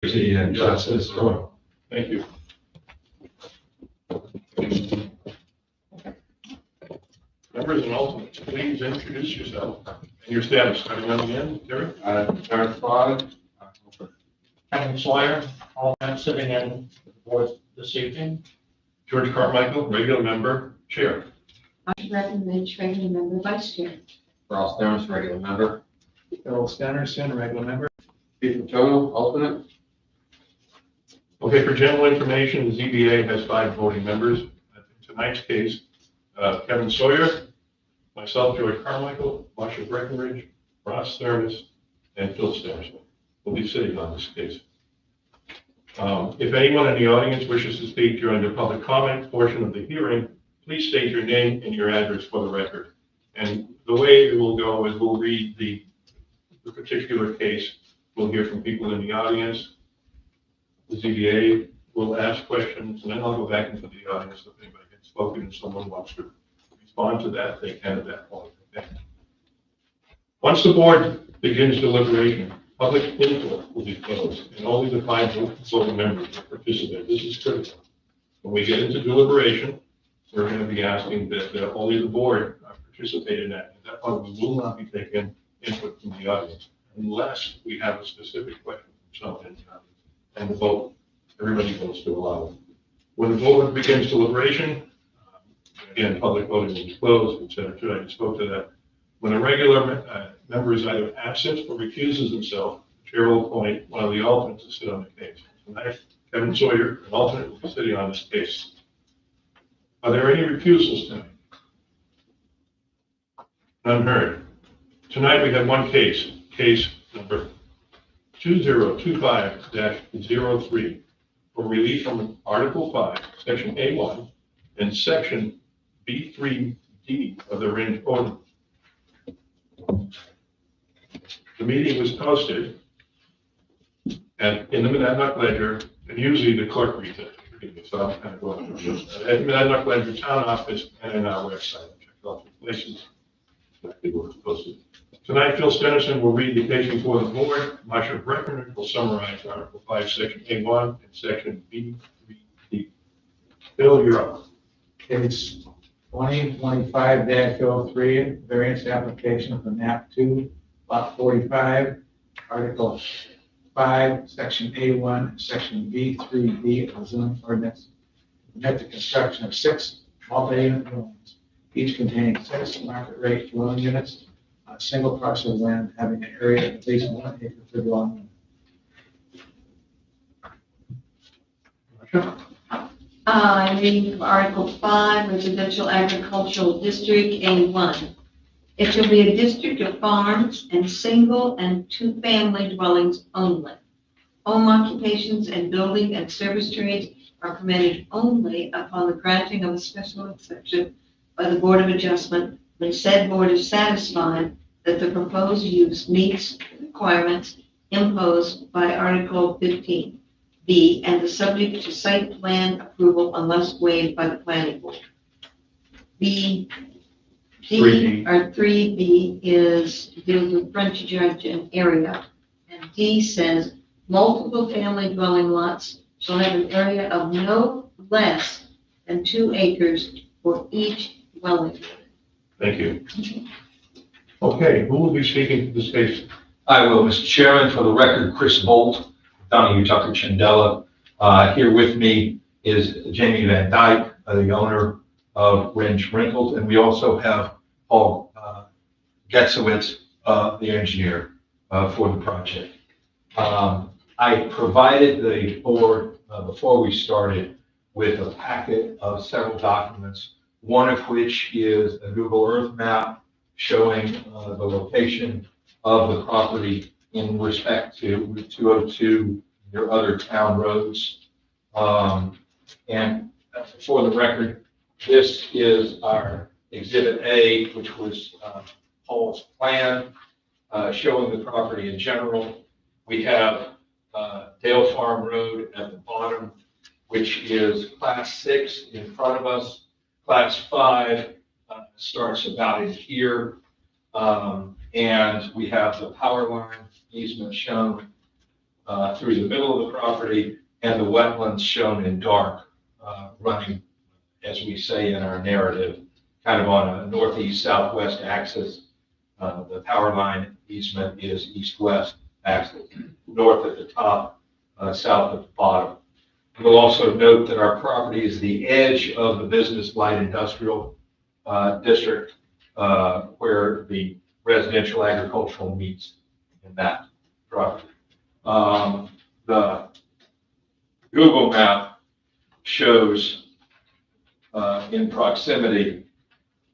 and justice for all. Thank you. Members and alternates, please introduce yourself and your status. Starting on the end, Terry? Terrence Fogg. Kevin Sawyer, alternate sitting in the board this evening. George Carmichael, regular member, chair. Marcia Breckenridge, regular member, vice chair. Ross Downs, regular member. Bill Stennerson, regular member. Steve Tono, alternate. Okay, for general information, the ZBA has 5 voting members. In tonight's case, Kevin Sawyer, myself, George Carmichael, Marcia Breckenridge, Ross Thermos, and Phil Stennerson will be sitting on this case. If anyone in the audience wishes to speak during the public comment portion of the hearing, please state your name and your address for the record. And the way it will go is we'll read the particular case. We'll hear from people in the audience. The ZBA will ask questions, and then I'll go back into the audience if anybody gets spoken and someone wants to respond to that, they can at that point. Okay? Once the board begins deliberation, public input will be closed, and only the 5 voting members will participate. This is critical. When we get into deliberation, we're going to be asking that only the board participate in that. At that point, we will not be taking input from the audience unless we have a specific question from someone in the audience. And the vote, everybody votes to allow it. When the board begins deliberation, again, public voting will be closed, etc. I just spoke to that. When a regular member is either absent or recuses himself, the chair will appoint one of the alternates to sit on the case. Tonight, Kevin Sawyer, an alternate, will be sitting on this case. Are there any recusals tonight? None heard. Tonight we have one case, case number 2025-03, for relief from Article 5, Section A1, and Section B3D of the Range Ordinance. The meeting was posted in the Monadnock Ledger, and usually the clerk reads it. So I'm kind of going through this. At Monadnock Ledger Town Office and in our website. Check out the places that they were posted. Tonight, Phil Stennerson will read the case before the board. Marcia Breckenridge will summarize Article 5, Section A1 and Section B3D. Phil, you're up. Case 2025-03, variance application for map 2, lot 45, article 5, section A1, section B3D of the zoning ordinance. Permit the construction of 6 multi-unit dwellings, each containing 6 market rate dwelling units on a single parcel of land having an area of at least 1 acre per dwelling unit. I'm reading from Article 5, Residential Agricultural District, A1. It shall be a district of farms and single and 2-family dwellings only. Home occupations and building and service trades are permitted only upon the granting of a special exception by the Board of Adjustment when said board is satisfied that the proposed use meets the requirements imposed by Article 15. B, and is subject to site plan approval unless waived by the planning board. B, D, 3D. or 3B deals with frontage yard and area. And D says multiple family dwelling lots shall have an area of no less than 2 acres for each dwelling. Thank you. Okay, who will be speaking to this case? I will, Mr. Chairman. For the record, Chris Bolt, Donahue Tucker Chandela. Here with me is Jamie Van Dyke, the owner of Ranch Wrinkled, and we also have Paul Getzowitz, the engineer for the project. I provided the board, before we started, with a packet of several documents, one of which is a Google Earth map showing the location of the property in respect to Route 202, your other town roads. And for the record, this is our Exhibit A, which was Paul's plan showing the property in general. We have Dale Farm Road at the bottom, which is Class 6 in front of us. Class 5 starts about in here. And we have the power line easement shown through the middle of the property, and the wetlands shown in dark, running, as we say in our narrative, kind of on a northeast-southwest axis. The power line easement is east-west axis, north at the top, south at the bottom. We'll also note that our property is the edge of the business light industrial district, where the residential agricultural meets in that property. The Google map shows in proximity,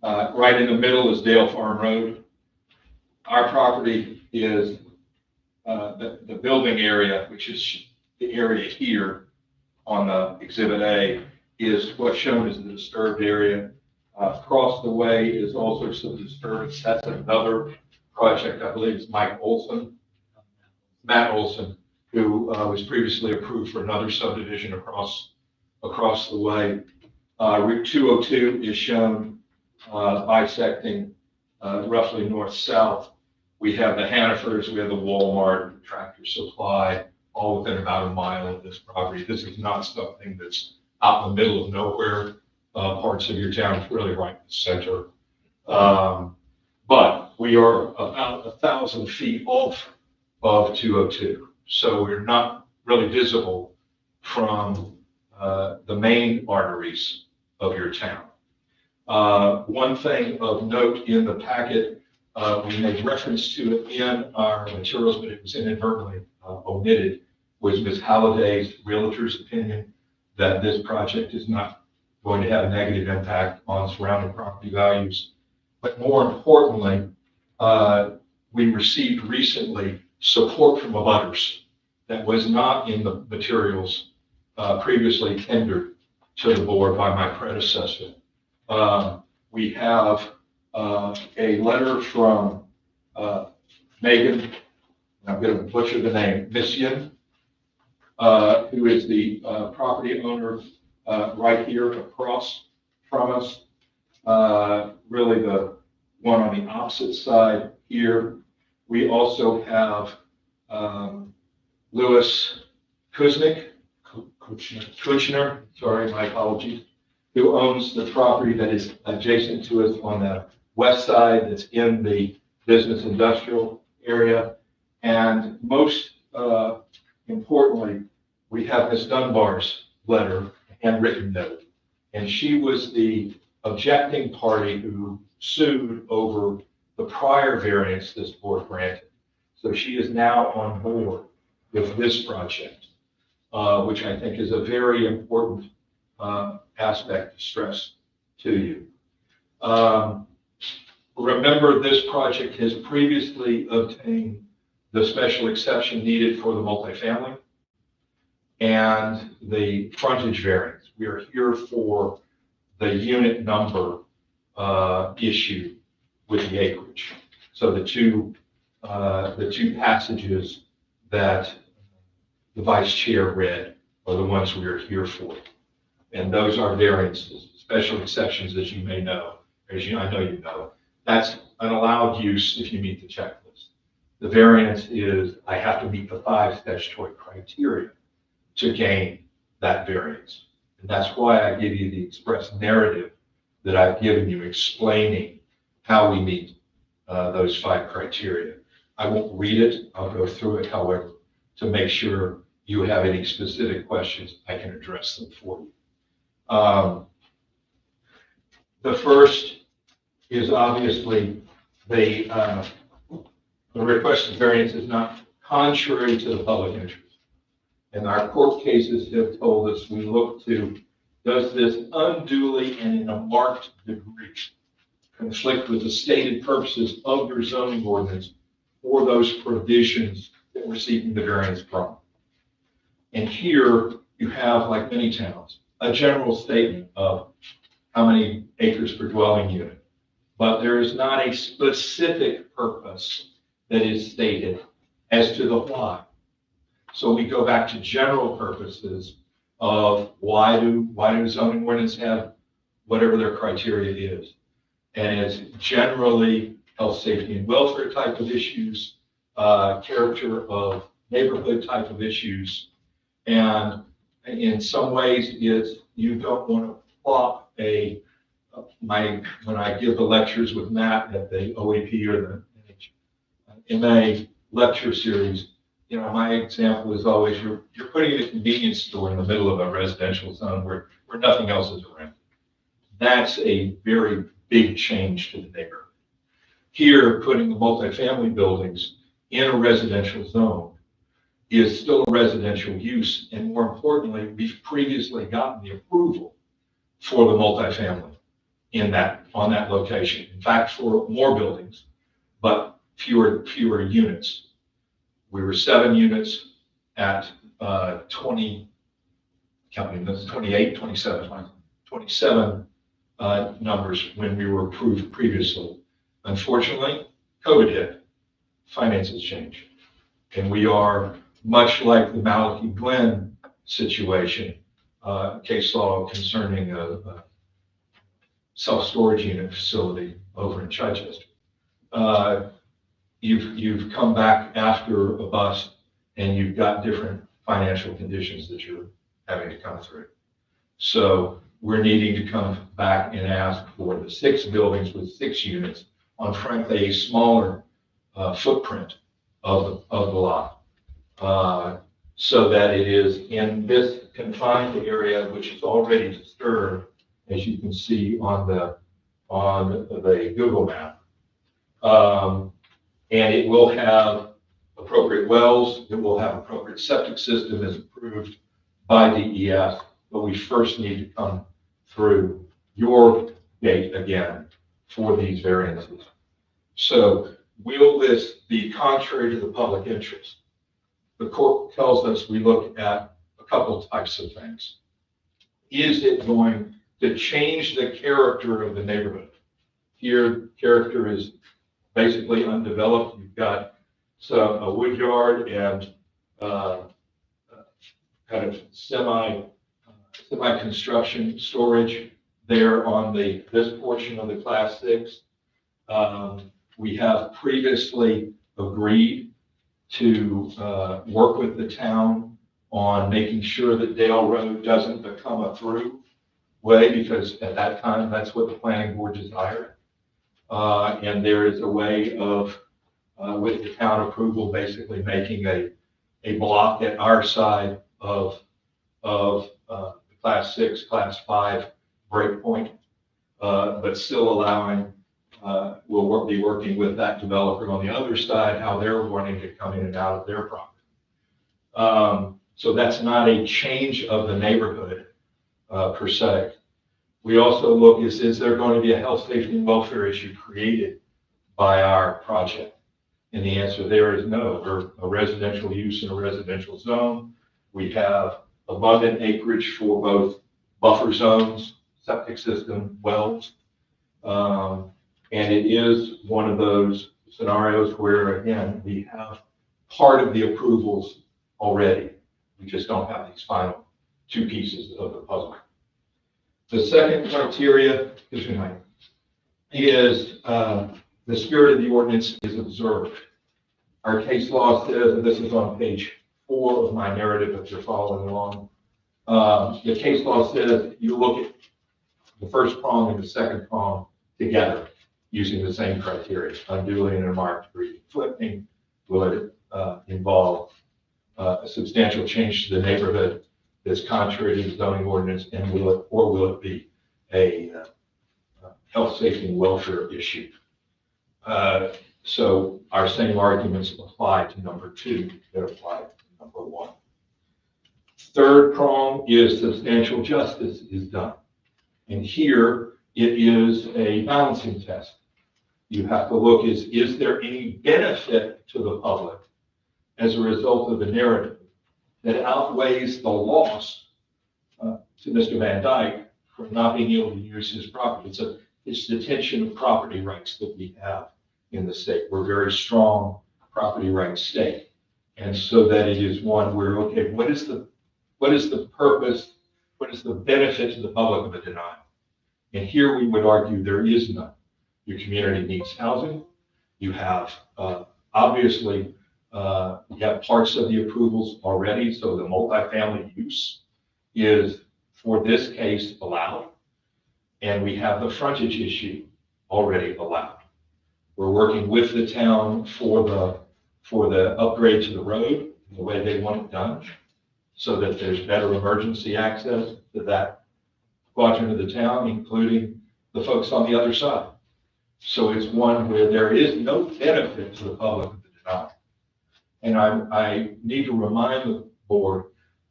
right in the middle is Dale Farm Road. Our property is the building area, which is the area here on the Exhibit A, is what's shown as the disturbed area. Across the way is also some disturbance. That's another project, I believe it's Matt Olson, who was previously approved for another subdivision across the way. Route 202 is shown bisecting roughly north-south. We have the Hannaford's, we have the Walmart, Tractor Supply, all within about a mile of this property. This is not something that's out in the middle of nowhere. Parts of your town is really right in the center. But we are about 1,000 feet off of 202. So we're not really visible from the main arteries of your town. One thing of note in the packet, we made reference to it in our materials, but it was inadvertently omitted, was Ms. Halliday's realtor's opinion that this project is not going to have a negative impact on surrounding property values. But more importantly, we received recently support from abutters that was not in the materials previously tendered to the board by my predecessor. We have a letter from Megan, I'm going to butcher the name, Missian, who is the property owner right here across from us. Really the one on the opposite side here. We also have Louis Kuchner, sorry, my apologies, who owns the property that is adjacent to us on the west side that's in the business industrial area. And most importantly, we have Ms. Dunbar's letter, handwritten note. And she was the objecting party who sued over the prior variance this board granted. So she is now on board with this project, which I think is a very important aspect to stress to you. Remember, this project has previously obtained the special exception needed for the multifamily and the frontage variance. We are here for the unit number issue with the acreage. So the two passages that the vice chair read are the ones we are here for. And those are variances, special exceptions, as you may know, I know you know. That's an allowed use if you meet the checklist. The variance is I have to meet the 5 statutory criteria to gain that variance. And that's why I give you the express narrative that I've given you explaining how we meet those 5 criteria. I won't read it. I'll go through it, however, to make sure you have any specific questions, I can address them for you. The first is obviously the requested variance is not contrary to the public interest. And our court cases have told us we look to, does this unduly and in a marked degree conflict with the stated purposes of your zoning ordinance or those provisions that we're seeking the variance from? And here you have, like many towns, a general statement of how many acres per dwelling unit, but there is not a specific purpose that is stated as to the why. So we go back to general purposes of why do zoning ordinance have whatever their criteria is. And it's generally health, safety, and welfare type of issues, character of neighborhood type of issues. And in some ways, you don't want to plop when I give the lectures with Matt at the OAP or the MA lecture series, my example is always you're putting a convenience store in the middle of a residential zone where nothing else is around. That's a very big change to the neighborhood. Here, putting the multifamily buildings in a residential zone is still a residential use, and more importantly, we've previously gotten the approval for the multifamily on that location. In fact, for more buildings, but fewer units. We were 7 units at 28, 27 numbers when we were approved previously. Unfortunately, COVID hit, finances changed, and we are much like the Malachi Glen situation, case law concerning a self-storage unit facility over in Chichester. You've come back after a bust, and you've got different financial conditions that you're having to come through. So we're needing to come back and ask for the 6 buildings with 6 units on, frankly, a smaller footprint of the lot, so that it is in this confined area, which is already disturbed, as you can see on the Google map. And it will have appropriate wells, it will have appropriate septic system as approved by DES, but we first need to come through your gate again for these variances. So will this be contrary to the public interest? The court tells us we look at a couple types of things. Is it going to change the character of the neighborhood? Here, character is basically undeveloped. You've got a wood yard and kind of semi-construction storage there on this portion of the Class 6. We have previously agreed to work with the town on making sure that Dale Road doesn't become a through way, because at that time, that's what the planning board desired. And there is a way of, with the town approval, basically making a block at our side of Class 6, Class 5 breakpoint, but still allowing, we'll be working with that developer on the other side, how they're wanting to come in and out of their property. So that's not a change of the neighborhood per se. We also look, is there going to be a health, safety, and welfare issue created by our project? And the answer there is no. We're a residential use in a residential zone. We have abundant acreage for both buffer zones, septic system, wells. And it is one of those scenarios where, again, we have part of the approvals already. We just don't have these final 2 pieces of the puzzle. The second criteria is the spirit of the ordinance is observed. Our case law says, and this is on page 4 of my narrative if you're following along, the case law says you look at the first prong and the second prong together using the same criteria. Unduly and unmarked degree of flipping, will it involve a substantial change to the neighborhood that's contrary to the zoning ordinance, and will it be a health, safety, and welfare issue? So our same arguments apply to number 2 that apply to number 1. Third prong is substantial justice is done. And here it is a balancing test. You have to look, is there any benefit to the public as a result of the narrative that outweighs the loss to Mr. Van Dyke for not being able to use his property? It's the tension of property rights that we have in the state. We're a very strong property rights state. And so that it is one where, okay, what is the purpose, what is the benefit to the public of a denial? And here we would argue there is none. Your community needs housing. You have obviously We have parts of the approvals already, so the multifamily use is, for this case, allowed. And we have the frontage issue already allowed. We're working with the town for the upgrade to the road, the way they want it done, so that there's better emergency access to that quadrant of the town, including the folks on the other side. So it's one where there is no benefit to the public of the denial. And I need to remind the board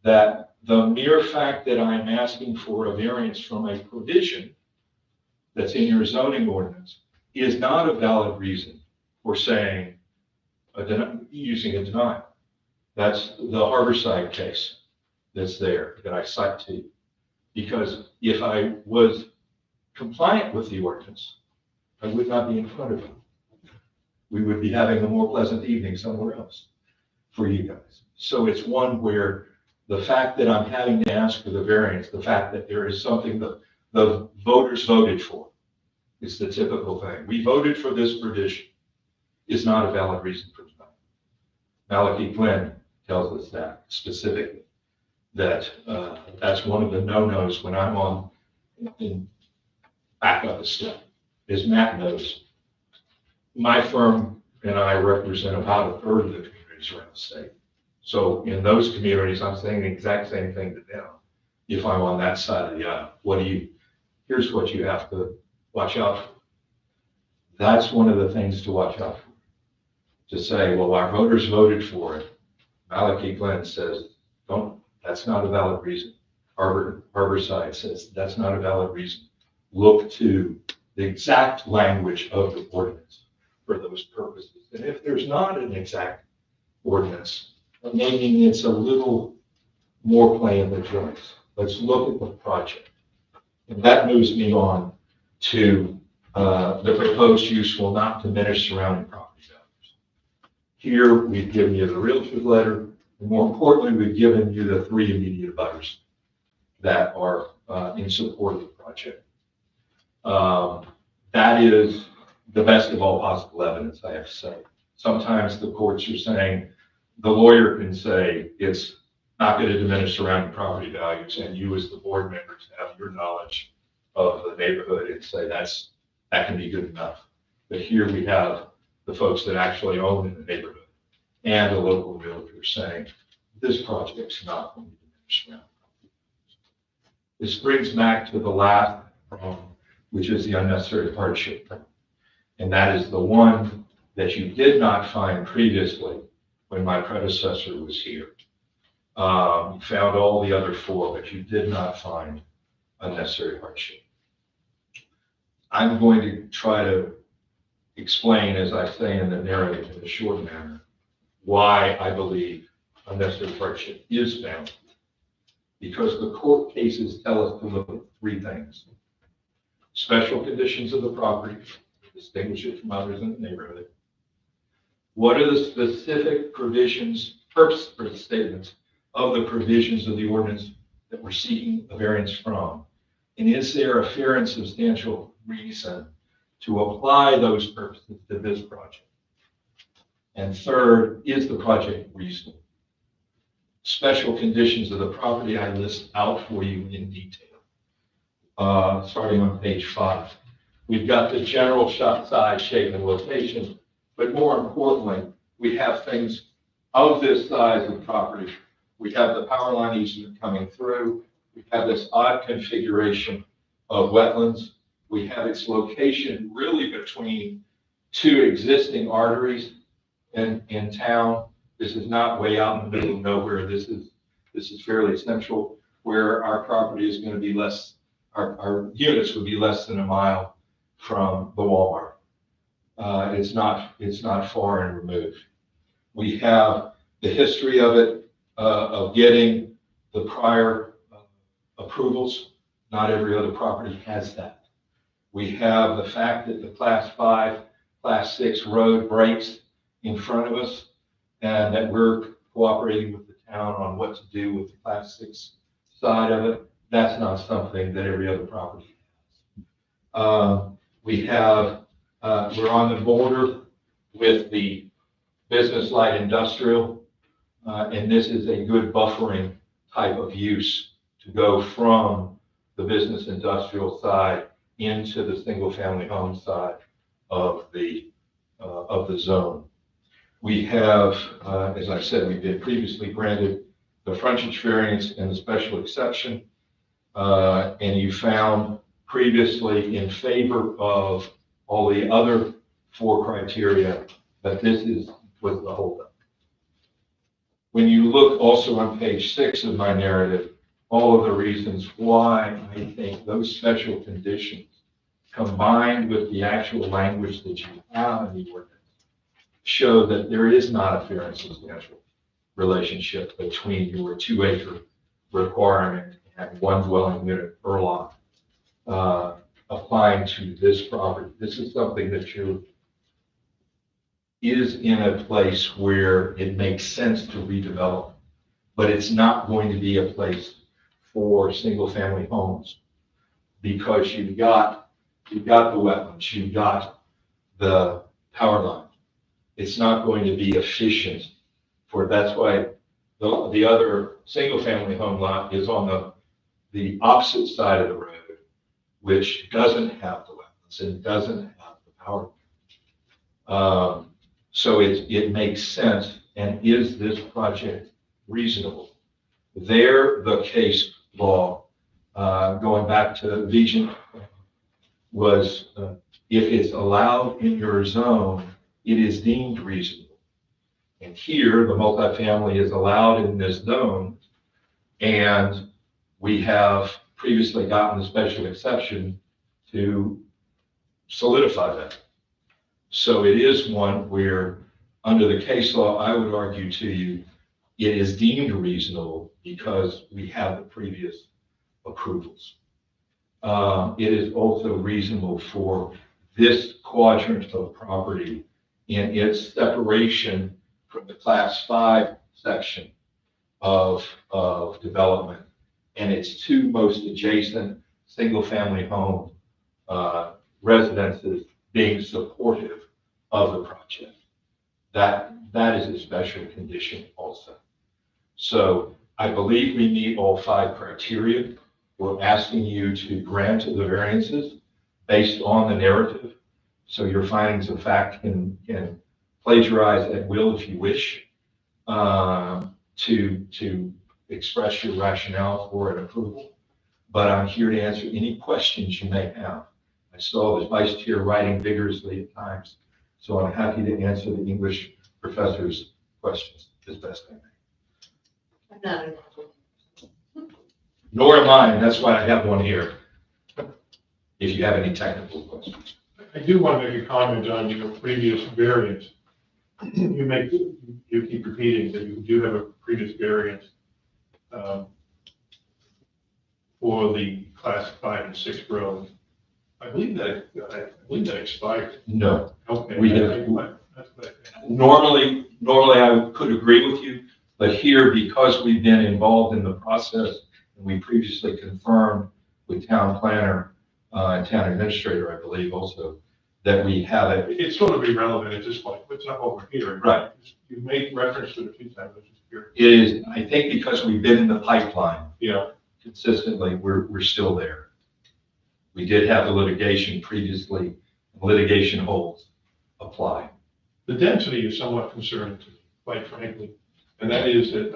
that the mere fact that I'm asking for a variance from a provision that's in your zoning ordinance is not a valid reason for saying, using a denial. That's the Harborside case that's there that I cite to you. Because if I was compliant with the ordinance, I would not be in front of you. We would be having a more pleasant evening somewhere else for you guys. So it's one where the fact that I'm having to ask for the variance, the fact that there is something that the voters voted for, it's the typical thing. We voted for this provision is not a valid reason for denial. Malachi Glenn tells us that specifically, that that's one of the no-nos when I'm on, back up a step, as Matt knows. My firm and I represent about a third of the communities around the state. So in those communities, I'm saying the exact same thing to them. If I'm on that side of the aisle, here's what you have to watch out for. That's one of the things to watch out for. To say, well, our voters voted for it. Malachi Glenn says, that's not a valid reason. Harborside says, that's not a valid reason. Look to the exact language of the ordinance for those purposes. And if there's not an exact ordinance, maybe it's a little more play in the joints. Let's look at the project. And that moves me on to the proposed use will not diminish surrounding property values. Here, we've given you the realtor's letter, and more importantly, we've given you the 3 immediate abutters that are in support of the project. That is the best of all possible evidence, I have to say. Sometimes the courts are saying, the lawyer can say it's not going to diminish surrounding property values, and you as the board members have your knowledge of the neighborhood and say that can be good enough. But here we have the folks that actually own in the neighborhood and a local realtor saying this project's not going to diminish surrounding property values. This brings back to the last problem, which is the unnecessary hardship. And that is the one that you did not find previously when my predecessor was here. You found all the other 4, but you did not find unnecessary hardship. I'm going to try to explain, as I say in the narrative in a short manner, why I believe unnecessary hardship is found. Because the court cases tell us to look at 3 things. Special conditions of the property, distinguish it from others in the neighborhood. What are the specific provisions, purpose statements of the provisions of the ordinance that we're seeking a variance from? And is there a fair and substantial reason to apply those purposes to this project? And third, is the project reasonable? Special conditions of the property I list out for you in detail. Starting on page 5. We've got the general shot size, shape, and location, but more importantly, we have things of this size of property. We have the power line easement coming through. We have this odd configuration of wetlands. We have its location really between 2 existing arteries in town. This is not way out in the middle of nowhere. This is fairly central, where our property is going to be less, our units would be less than a mile from the Walmart. It's not far and removed. We have the history of it, of getting the prior approvals. Not every other property has that. We have the fact that the class 5, class 6 road breaks in front of us, and that we're cooperating with the town on what to do with the class 6 side of it. That's not something that every other property has. We have, we're on the border with the business light industrial, and this is a good buffering type of use to go from the business industrial side into the single family home side of the zone. We have, as I said, we've been previously granted the frontage variance and the special exception, and you found previously in favor of all the other 4 criteria that this was the holdup. When you look also on page 6 of my narrative, all of the reasons why I think those special conditions, combined with the actual language that you have in the ordinance, show that there is not a fair and substantial relationship between your 2-acre requirement and 1 dwelling unit per lot applying to this property. This is something that is in a place where it makes sense to redevelop, but it's not going to be a place for single family homes because you've got the wetlands, you've got the power line. It's not going to be efficient for, that's why the other single family home lot is on the opposite side of the road, which doesn't have the wetlands and doesn't have the power line. So it makes sense. And is this project reasonable? There, the case law, going back to Vision, was if it's allowed in your zone, it is deemed reasonable. And here, the multifamily is allowed in this zone, and we have previously gotten the special exception to solidify that. So it is one where, under the case law, I would argue to you, it is deemed reasonable because we have the previous approvals. It is also reasonable for this quadrant of property in its separation from the Class 5 section of development and its 2 most adjacent single-family home residences being supportive of the project. That is a special condition also. So I believe we meet all 5 criteria. We're asking you to grant the variances based on the narrative. So your findings of fact can plagiarize at will if you wish to express your rationale for an approval. But I'm here to answer any questions you may have. I saw the vice chair writing vigorously at times, so I'm happy to answer the English professor's questions as best I may. I'm not an Nor am I, and that's why I have one here, if you have any technical questions. I do want to make a comment on your previous variance. You keep repeating that you do have a previous variance for the Class 5 and 6 roads. I believe that expired. No. Okay. We have- Normally I could agree with you, but here, because we've been involved in the process, and we previously confirmed with town planner and town administrator, I believe also, that we have it. It's sort of irrelevant at this point. It's not over here. Right. You made reference to it a few times. I was just curious. It is, I think because we've been in the pipeline Yeah. consistently, we're still there. We did have the litigation previously, litigation holds apply. The density is somewhat concerning to me, quite frankly. And that is that,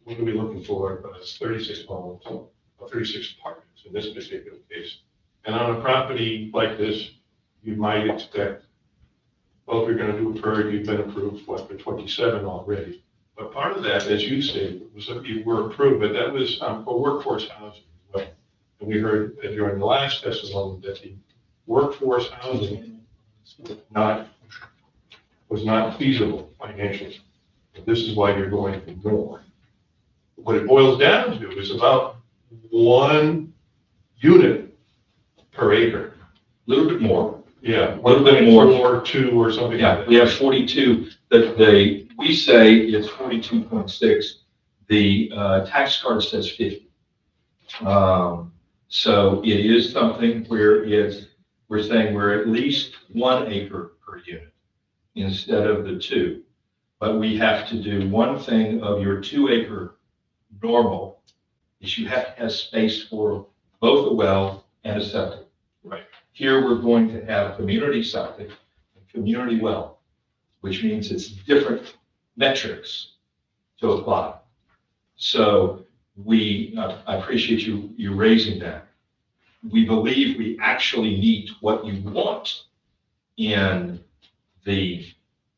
what are we looking for? 36 homes, or 36 apartments in this particular case. And on a property like this, you might expect, well, if you're going to do a PERD, you've been approved, for 27 already. But part of that, as you stated, was that you were approved, but that was for workforce housing as well. And we heard during the last testimony that the workforce housing was not feasible financially. This is why you're going for more. What it boils down to is about 1 unit per acre. A little bit more. Yeah, A little bit more. 1.4, 2 or something like Yeah, that. we have 42, we say it's 42.6. The tax card says 50. So it is something where we're saying we're at least 1 acre per unit. instead of the 2. But we have to do one thing of your 2-acre normal, is you have to have space for both a well and a septic. Right. Here, we're going to have community septic and community well, which means it's different metrics to apply. So I appreciate you raising that. We believe we actually meet what you want in the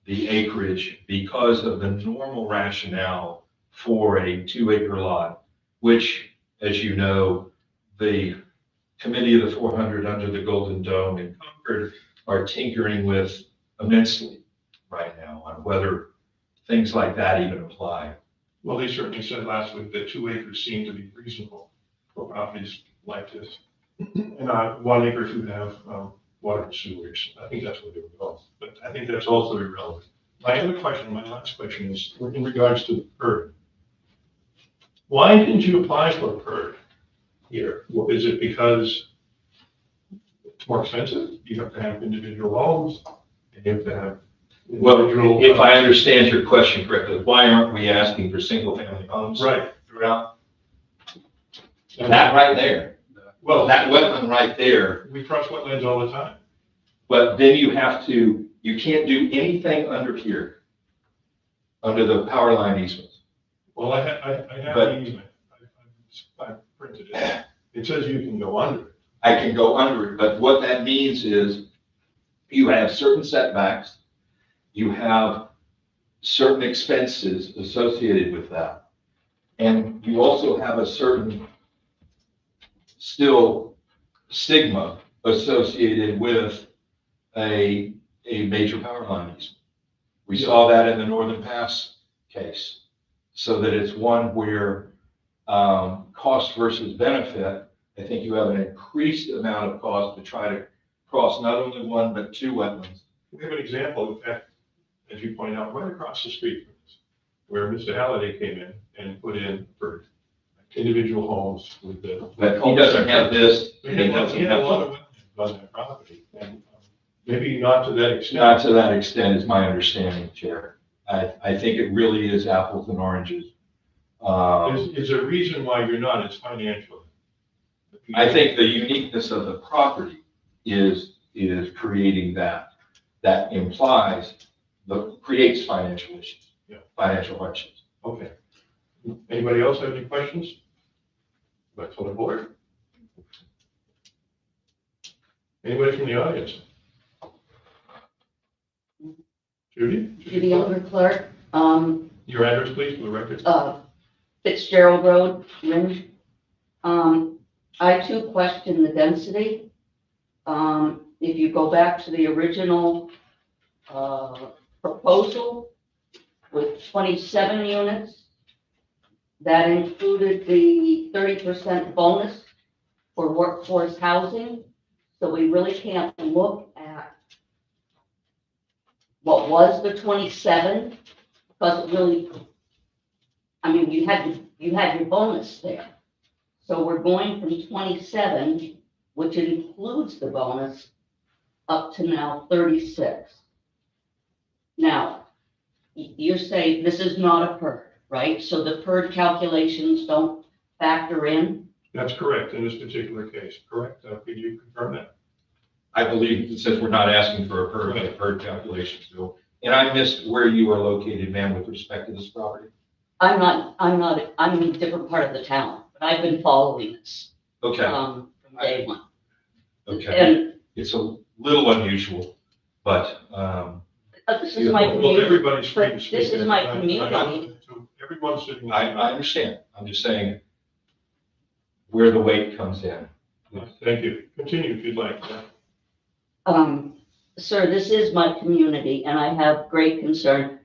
acreage because of the normal rationale for a 2-acre lot, which, as you know, the Committee of the 400 under the Golden Dome in Concord are tinkering with immensely right now on whether things like that even apply. Well, they certainly said last week that 2 acres seemed to be reasonable for properties like this. And 1 acre should have water and sewage. I think that's what they were going. But I think that's also irrelevant. My other question, my last question is in regards to the PERD. Why didn't you apply for a PERD here? Is it because it's more expensive? You have to have individual homes, and you have to have. Well, if I understand your question correctly, why aren't we asking for single-family homes? Right. Throughout? That right there, Well, that wetland right there, we cross wetlands all the time. but then you can't do anything under here, under the power line easements. Well, I have But- the easement. I printed it. It says you can go under it. I can go under it, but what that means is you have certain setbacks, you have certain expenses associated with that. And you also have a certain still stigma associated with a major power line easement. We saw that in the Northern Pass case. So that it's one where cost versus benefit, I think you have an increased amount of cost to try to cross not only 1, but 2 wetlands. We have an example, in fact, as you point out, right across the street from us, where Mr. Halliday came in and put in for individual homes with the. But he doesn't have this, He and he had doesn't a lot have, of wetlands on that property, and maybe not to that extent. not to that extent is my understanding, Chair. I think it really is apples and oranges. Is there a reason why you're not? It's financial. I think the uniqueness of the property is creating that creates financial issues, Yeah. financial hardships. Okay. Anybody else have any questions? Back to the board. Anybody from the audience? Judy? Judy Younger Clark, Your address, please, for the record. Fitzgerald Road, Ringe. I too question the density. If you go back to the original, proposal with 27 units, that included the 30% bonus for workforce housing. So we really can't look at what was the 27, because it really, I mean, you had your bonus there. So we're going from 27, which includes the bonus, up to now 36. Now, you're saying this is not a PERD, right? So the PERD calculations don't factor in? That's correct in this particular case, correct? Could you confirm that? I believe, since we're not asking for a PERD calculation still, and I missed where you are located, ma'am, with respect to this property. I'm in a different part of the town, but I've been following this, Okay, from day one. okay. And It's a little unusual, but, this is my Well, community. everybody's free to But speak. this is my I- community. so everyone's sitting. I understand. I'm just saying where the weight comes in. Thank you. Continue if you'd like. Sir, this is my community and I have great concern.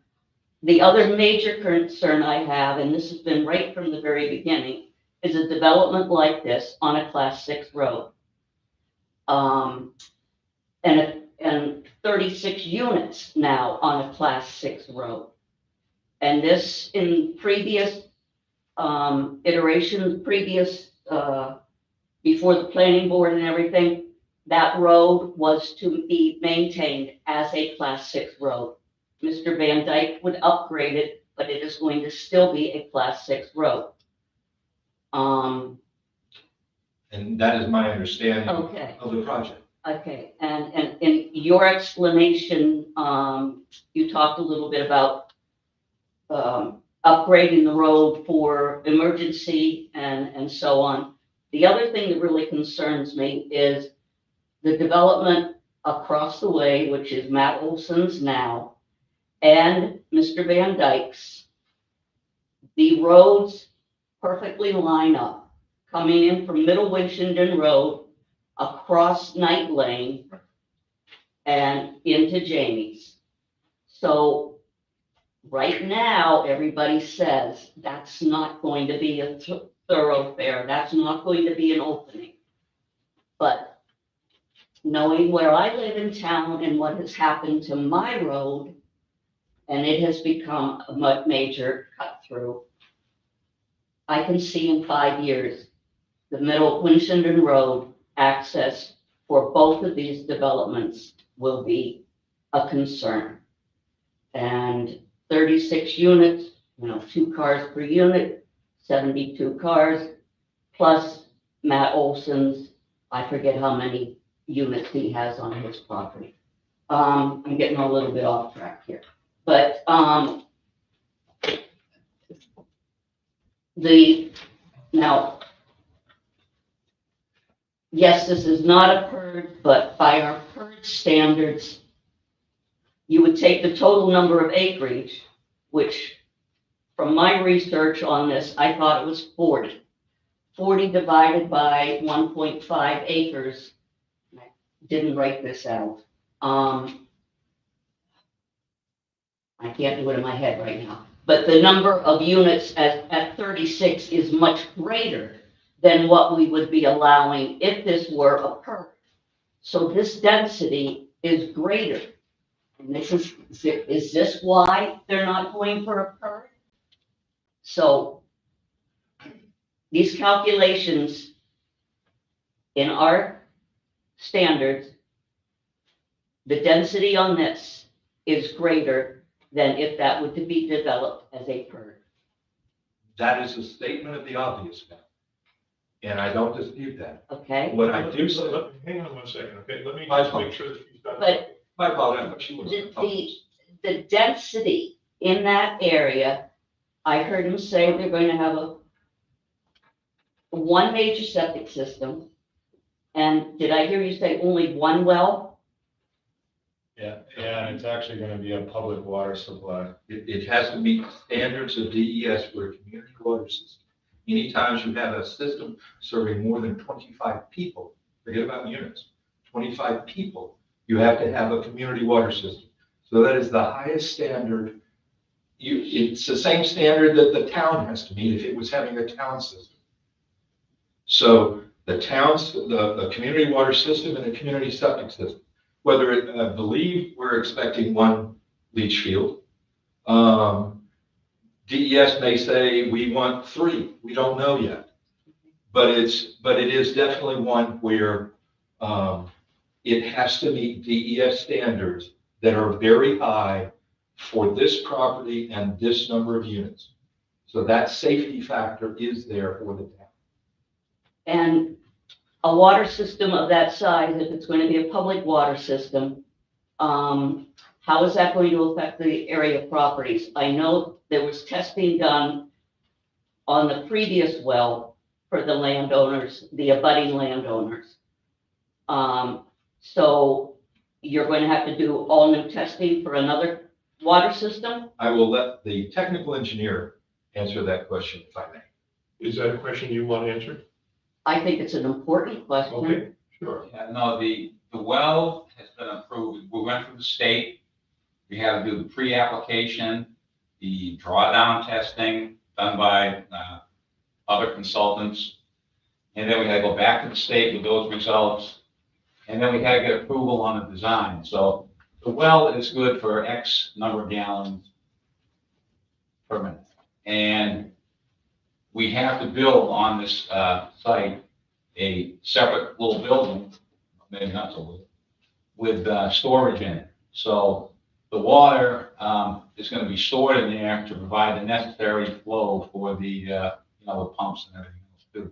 The other major concern I have, and this has been right from the very beginning, is a development like this on a Class 6 road. And 36 units now on a Class 6 road. And this, in previous iterations, before the planning board and everything, that road was to be maintained as a Class 6 road. Mr. Van Dyke would upgrade it, but it is going to still be a Class 6 road. And that is my understanding Okay. of the project. Okay, and in your explanation, you talked a little bit about upgrading the road for emergency and so on. The other thing that really concerns me is the development across the way, which is Matt Olson's now, and Mr. Van Dyke's. The roads perfectly line up, coming in from Middle Winchendon Road, across Night Lane, and into Jamie's. So right now, everybody says that's not going to be a thoroughfare, that's not going to be an opening. But knowing where I live in town and what has happened to my road, and it has become a major cut through, I can see in 5 years, the Middle Winchendon Road access for both of these developments will be a concern. And 36 units, 2 cars per unit, 72 cars, plus Matt Olson's, I forget how many units he has on his property. I'm getting a little bit off track here, but now, yes, this is not a PERD, but by our PERD standards, you would take the total number of acreage, which from my research on this, I thought it was 40. 40 divided by 1.5 acres. I didn't write this out. I can't do it in my head right now. But the number of units at 36 is much greater than what we would be allowing if this were a PERD. So this density is greater. And is this why they're not going for a PERD? So these calculations in our standards, the density on this is greater than if that were to be developed as a PERD. That is a statement of the obvious, ma'am. And I don't dispute that. Okay? What I do say, Hang on 1 second, okay? Let me My just fault. make sure that she's done. But my apologies, but she was. the density in that area, I heard him say they're going to have one major septic system. And did I hear you say only one well? Yeah, and it's actually gonna be a public water supply. It has to meet the standards of DES for a community water system. Anytime you have a system serving more than 25 people, forget about units, 25 people, you have to have a community water system. So that is the highest standard. It's the same standard that the town has to meet if it was having a town system. So the community water system and the community septic system, whether I believe we're expecting one leach field. DES may say we want 3. We don't know yet. But it is definitely one where it has to meet DES standards that are very high for this property and this number of units. So that safety factor is there for the town. And a water system of that size, if it's going to be a public water system, how is that going to affect the area properties? I know there was testing done on the previous well for the landowners, the abutting landowners. So you're going to have to do all new testing for another water system? I will let the technical engineer answer that question if I may. Is that a question you want answered? I think it's an important question. Okay, sure. Yeah, no, the well has been approved. We went through the state. We had to do the pre-application, the drawdown testing done by other consultants. And then we had to go back to the state with those results. And then we had to get approval on the design. So the well is good for X number of gallons per minute. And we have to build on this site a separate little building, maybe not so little, with storage in it. So the water is going to be stored in there to provide the necessary flow for the, the pumps and everything else too,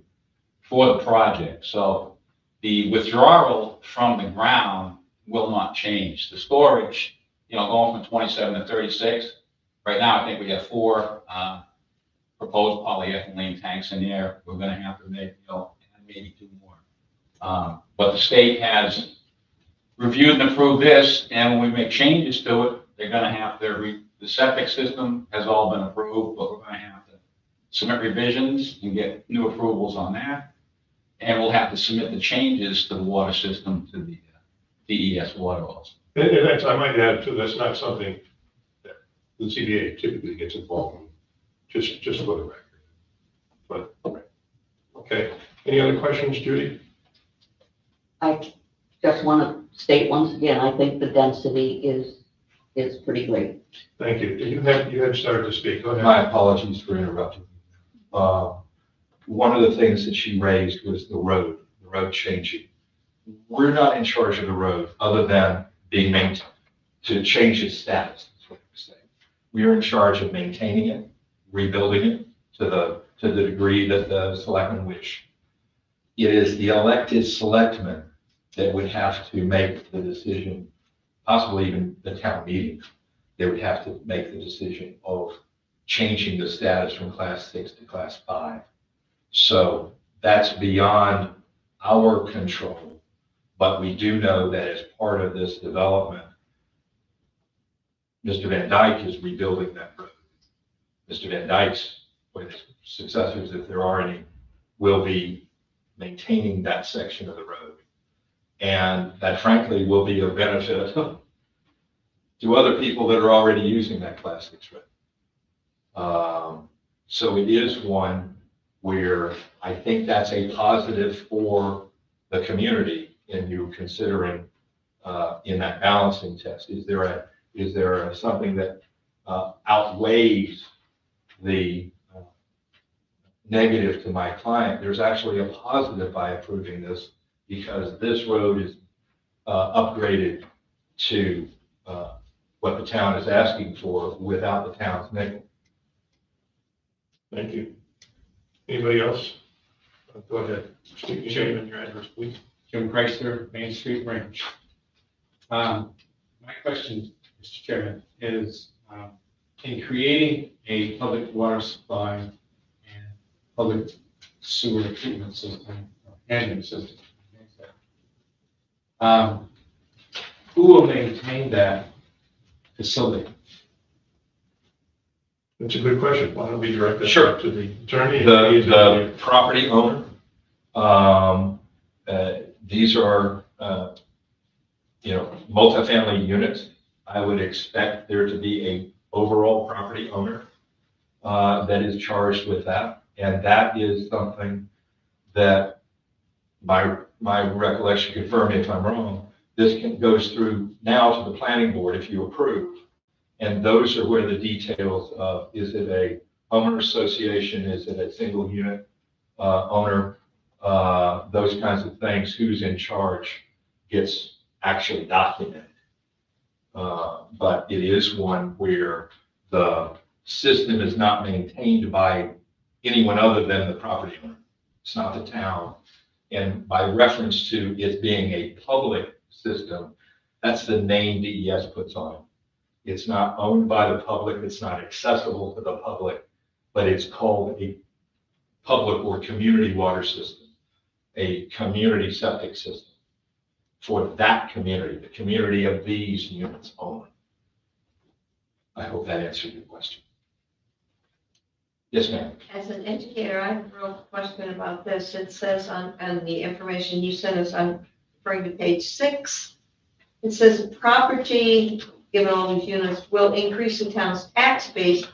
for the project. So the withdrawal from the ground will not change. The storage, going from 27 to 36, right now, I think we have 4 proposed polyethylene tanks in there. We're going to have to make, maybe 2 more. But the state has reviewed and approved this, and when we make changes to it, they're going to have the septic system has all been approved, but we're going to have to submit revisions and get new approvals on that. And we'll have to submit the changes to the water system to the DES water also. And that's, I might add too, that's not something that the CBA typically gets involved in, just for the record. But, okay. Any other questions, Judy? I just want to state once again, I think the density is pretty great. Thank you. You had started to speak. Go ahead. My apologies for interrupting. One of the things that she raised was the road changing. We're not in charge of the road other than being maintained, to change its status, is what I'm saying. We are in charge of maintaining it, rebuilding it to the degree that the selectmen wish. It is the elected selectmen that would have to make the decision, possibly even the town meeting. They would have to make the decision of changing the status from class 6 to class 5. So that's beyond our control, but we do know that as part of this development, Mr. Van Dyke is rebuilding that road. Mr. Van Dyke's, or his successors, if there are any, will be maintaining that section of the road. And that frankly will be a benefit to other people that are already using that class 6 road. So it is one where I think that's a positive for the community in you considering in that balancing test. Is there something that outweighs the negative to my client? There's actually a positive by approving this, because this road is upgraded to what the town is asking for without the town's nickel. Thank you. Anybody else? Go ahead. State your name and your address, please. Jim Chrysler, Main Street Ranch. My question, Mr. Chairman, is in creating a public water supply and public sewer treatment system, handling system, who will maintain that facility? That's a good question. Why don't we direct that Sure. to the attorney? The property owner, these are, multifamily units. I would expect there to be a overall property owner that is charged with that. And that is something that my recollection, confirm me if I'm wrong, this goes through now to the planning board if you approve. And those are where the details of, is it a homeowner association? Is it a single unit owner? Those kinds of things, who's in charge gets actually documented. But it is one where the system is not maintained by anyone other than the property owner. It's not the town. And by reference to it being a public system, that's the name DES puts on it. It's not owned by the public, it's not accessible to the public, but it's called a public or community water system, a community septic system for that community, the community of these units only. I hope that answered your question. Yes, ma'am. As an educator, I have a real question about this. It says on the information you sent us, I'm referring to page 6. It says property, given all these units, will increase the town's tax base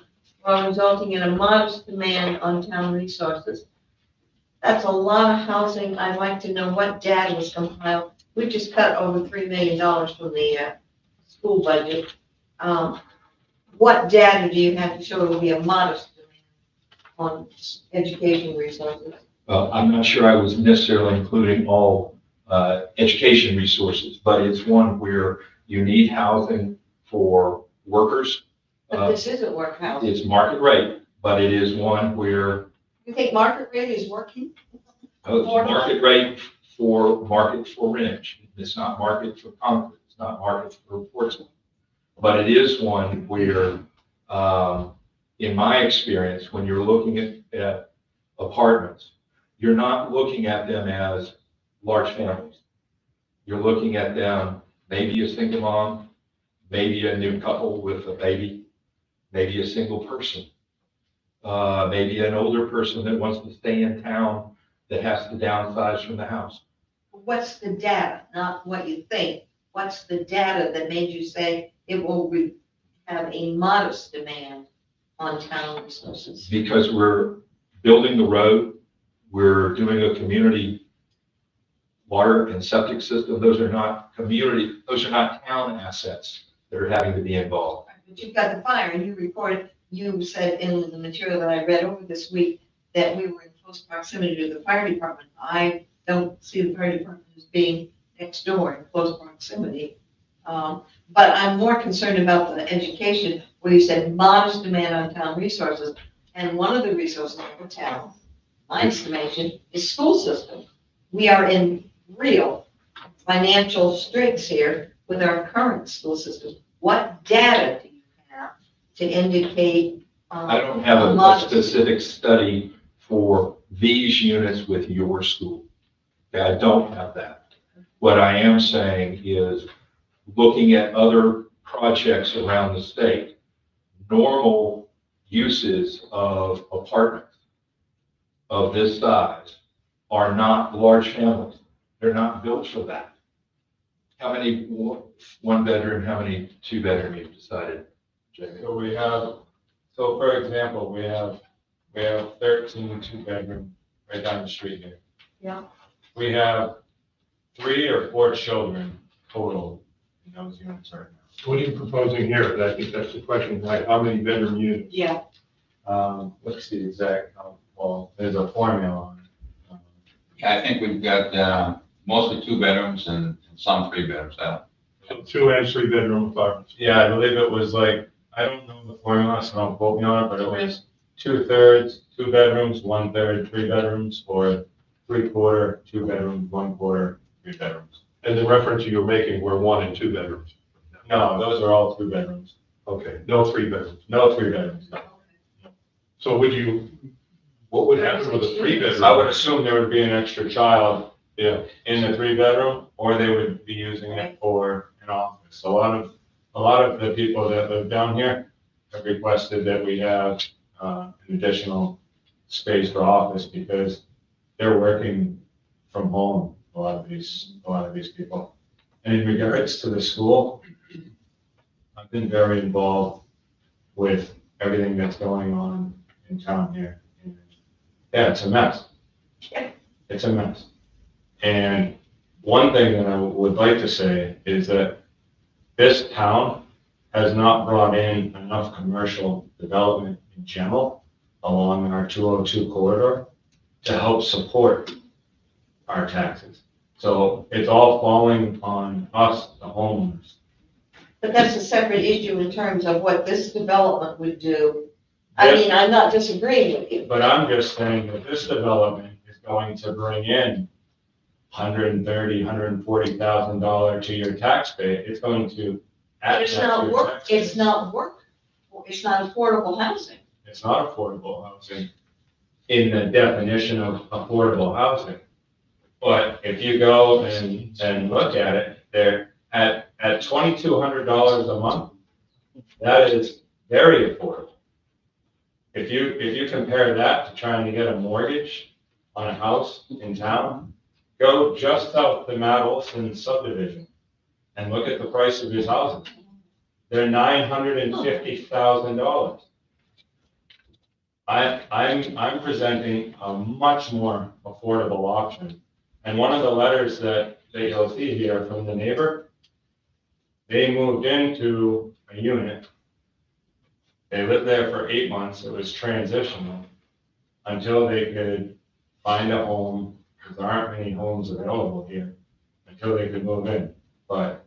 while resulting in a modest demand on town resources. That's a lot of housing. I'd like to know what data was compiled. We just cut over $3 million from the school budget. What data do you have to show it will be a modest on education resources? I'm not sure I was necessarily including all education resources, but it's one where you need housing for workers. But this is a workhouse. It's market rate, but it is one where You think market rate is working? it's market rate for Ridge. It's not market for Concord. It's not market for Portsmouth. But it is one where, in my experience, when you're looking at apartments, you're not looking at them as large families. You're looking at them, maybe a single mom, maybe a new couple with a baby, maybe a single person, maybe an older person that wants to stay in town that has to downsize from the house. What's the data, not what you think? What's the data that made you say it will have a modest demand on town resources? Because we're building the road, we're doing a community water and septic system. Those are not town assets that are having to be involved. But you've got the fire, and you said in the material that I read over this week that we were in close proximity to the fire department. I don't see the fire department as being next door in close proximity. But I'm more concerned about the education, where you said modest demand on town resources. And one of the resources for town, my estimation, is school system. We are in real financial straits here with our current school system. What data do you have to indicate? I don't have a specific study for these units with your school. Okay, I don't have that. What I am saying is looking at other projects around the state, normal uses of apartments of this size are not large families. They're not built for that. How many one bedroom, how many two bedroom you've decided, Jamie? So for example, we have 13 two-bedroom right down the street here. Yeah. We have 3 or 4 children total in those units right now. What are you proposing here? I think that's the question, like, how many bedroom units? Yeah. What's the exact count? Well, there's a formula on it. I think we've got mostly 2 bedrooms and some 3 bedrooms. So 2 and 3 bedroom apartments. Yeah, I believe it was like, I don't know the formula, so don't quote me on it, but it was 2/3, 2 bedrooms, 1/3, 3 bedrooms, or 3/4, 2 bedrooms, 1/4, 3 bedrooms. And the reference you were making were 1 and 2 bedrooms. No, those are all 2 bedrooms. Okay, no 3 bedrooms. No 3 bedrooms. So what would happen with a 3 bedroom? I would assume there would be an extra child Yeah, in the 3 bedroom, or they would be using it for an office. A lot of the people that live down here have requested that we have an additional space for office because they're working from home, a lot of these people. And in regards to the school, I've been very involved with everything that's going on in town here. And yeah, it's a mess. It's a mess. And one thing that I would like to say is that this town has not brought in enough commercial development in general along our 202 corridor to help support our taxes. So it's all falling on us, the homeowners. But that's a separate issue in terms of what this development would do. I mean, I'm not disagreeing with you. But I'm just saying that this development is going to bring in $130,000, $140,000 to your tax base. It's going to add But it's that to not your work, tax base. it's not affordable housing. It's not affordable housing in the definition of affordable housing. But if you go and look at it, they're at $2,200 a month, that is very affordable. If you compare that to trying to get a mortgage on a house in town, go just south to Matt Olson subdivision and look at the price of his houses. They're $950,000. I'm presenting a much more affordable option. And one of the letters that you'll see here from the neighbor, they moved into a unit. They lived there for 8 months. It was transitional until they could find a home, because there aren't many homes available here, until they could move in. But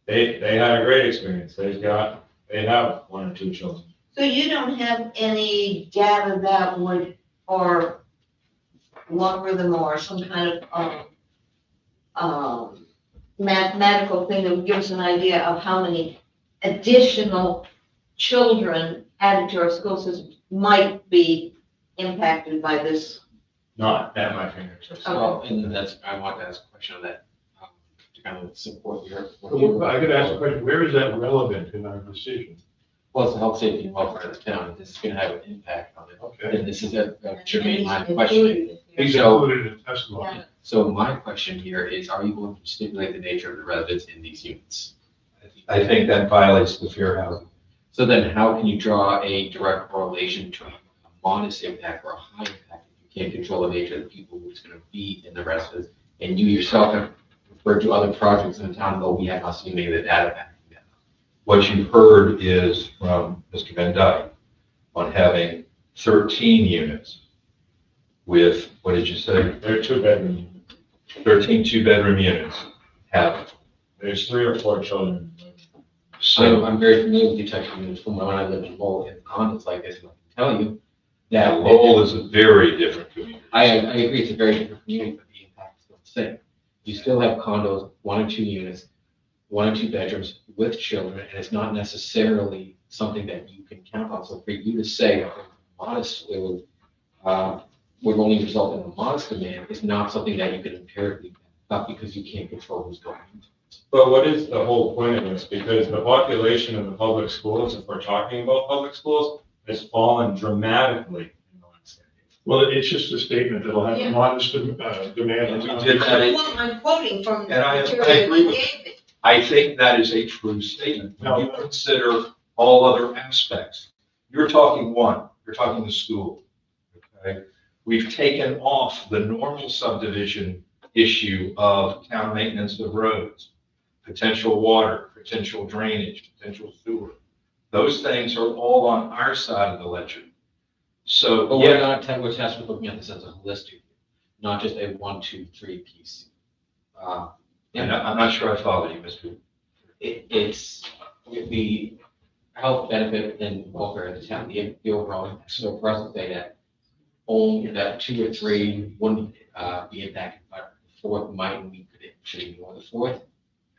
they had a great experience. They've got They have 1 or 2 children. So you don't have any data that would, or logarithm or some kind of mathematical thing that would give us an idea of how many additional children added to our school system might be impacted by this? Not at my fingertips. Okay. Well, and that's, I want to ask a question on that, to kind of support your. I could ask a question, where is that relevant in our decision? Well, it's the health, safety, and welfare of the town, and this is gonna have an impact on it. Okay. And this is a germane line of questioning. These So- included in testimony. Yeah. So my question here is, are you going to stipulate the nature of the residents in these units? I think that violates the fair housing. So then how can you draw a direct correlation to a modest impact or a high impact if you can't control the nature of the people who's gonna be in the residence? And you yourself have referred to other projects in the town, though we have not seen any of the data backing that. What you've heard is from Mr. Van Dyke on having 13 units with, what did you say, They're 2-bedroom. 13 two-bedroom units have. There's 3 or 4 children. So I'm very familiar with the type of units from when I lived in Lowell in condos like this, and I can tell you that. Lowell is a very different community. I agree, it's a very different community, but the impact is still the same. You still have condos, 1 or 2 units, 1 or 2 bedrooms with children, and it's not necessarily something that you can count on. So for you to say that modest, it would only result in a modest demand is not something that you can empirically back up because you can't control who's going into it. But what is the whole point of this? Because the population of the public schools, if we're talking about public schools, has fallen dramatically in the last decade. Well, it's just a statement that'll have Yeah. modest demand. And we did that. Well, I'm quoting from the And I material agree you with gave me. I think that is a true statement. When you consider all other aspects, you're talking the school. Okay? We've taken off the normal subdivision issue of town maintenance of roads, potential water, potential drainage, potential sewer. Those things are all on our side of the ledger. So, But we're yeah, not, we're tasked with looking at this as a holistic, not just a 1, 2, 3 piece. and I'm not sure I follow you, Mr. It's the health benefit and welfare of the town, the overall impact. So for us to say that only that 2 or 3 wouldn't be impacted, but the 4th might, and we could actually ignore the 4th.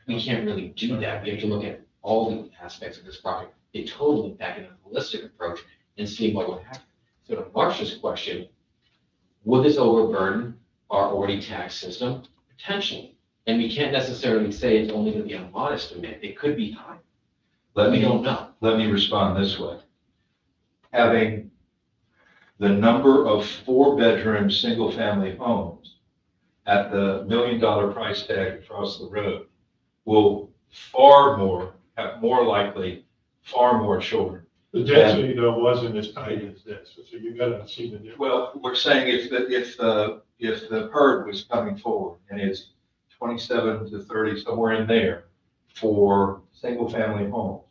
We can't really do that. We have to look at all the aspects of this project, a total impact and a holistic approach, and see what would happen. So to Marcia's question, would this overburden our already taxed system? Potentially. And we can't necessarily say it's only going to be a modest amount. It could be high. We don't know. Let me respond this way. Having the number of 4-bedroom, single-family homes at the $1 million price tag across the road will have more likely, far more children. The density though wasn't as tight as this, so you gotta see the difference. Well, we're saying if the herd was coming forward and it's 27 to 30, somewhere in there for single-family homes,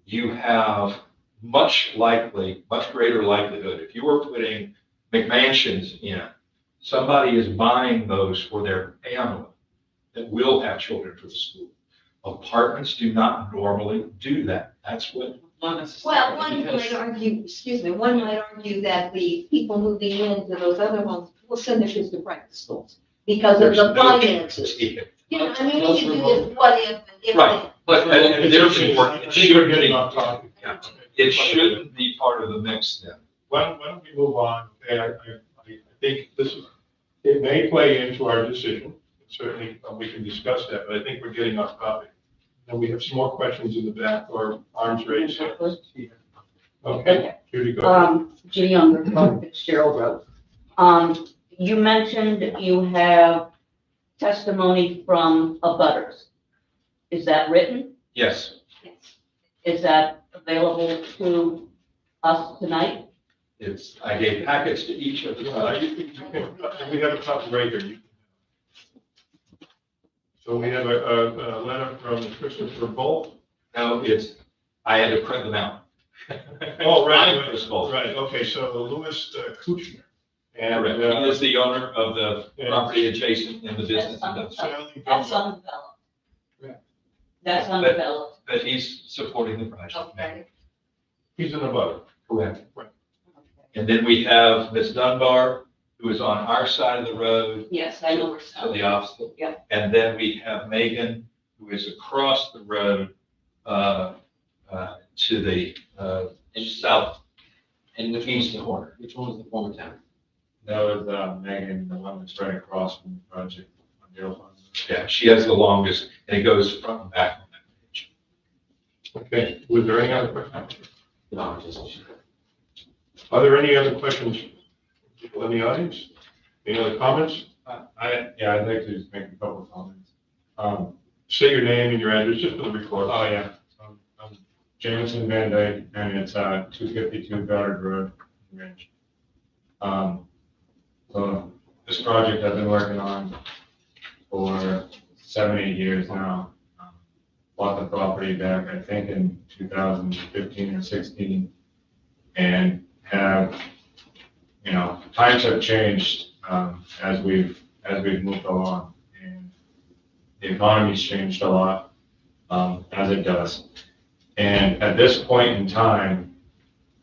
you have much greater likelihood, if you were putting McMansions in, somebody is buying those for their family that will have children for the school. Apartments do not normally do that. That's what. Not necessarily. Well, one might argue that the people moving into those other homes will send their kids to private schools because of There's the no finances. guarantee. You know, I mean, we can do this what if, and if. Right. But and therefore, I think we're getting off topic. Yeah. It shouldn't be part of the mix then. Why don't we move on? Okay, I think it may play into our decision. Certainly, we can discuss that, but I think we're getting off topic. And we have some more questions in the back or arms raised. Okay, Judy, go ahead. Judy Younger, from Fitzgerald Road. You mentioned you have testimony from abutters. Is that written? Yes, Is that available to us tonight? I gave packets to each of the. We have a copy right here. So we have a letter from Christopher Bolt. No, I had to print them out. Oh, right, I'm Chris Bolt. right, okay, so Louis Kuchner. And, Correct. He is the owner of the property adjacent in the business. That's undeveloped. That's undeveloped. but he's supporting the project. Okay. He's in the butter. Correct. Right. And then we have Ms. Dunbar, who is on our side of the road, Yes, I know where to some. the opposite. Yeah. And then we have Megan, who is across the road, to the, south. And which one's the corner? Which one was the former town? That was, Megan, the one that's right across from the project on Dale Farm. Yeah, she has the longest, and it goes front and back on that page. Okay, was there any other questions? No, just. Are there any other questions? People in the audience? Any other comments? I'd like to just make a couple of comments. Say your name and your address, just for the record. Oh, yeah. I'm Jameson Van Dyke, and it's 252 Goddard Road, Ridge. So this project I've been working on for 7-8 years now. Bought the property back, I think, in 2015 or 16, and have, times have changed as we've moved along, and the economy's changed a lot, as it does. And at this point in time,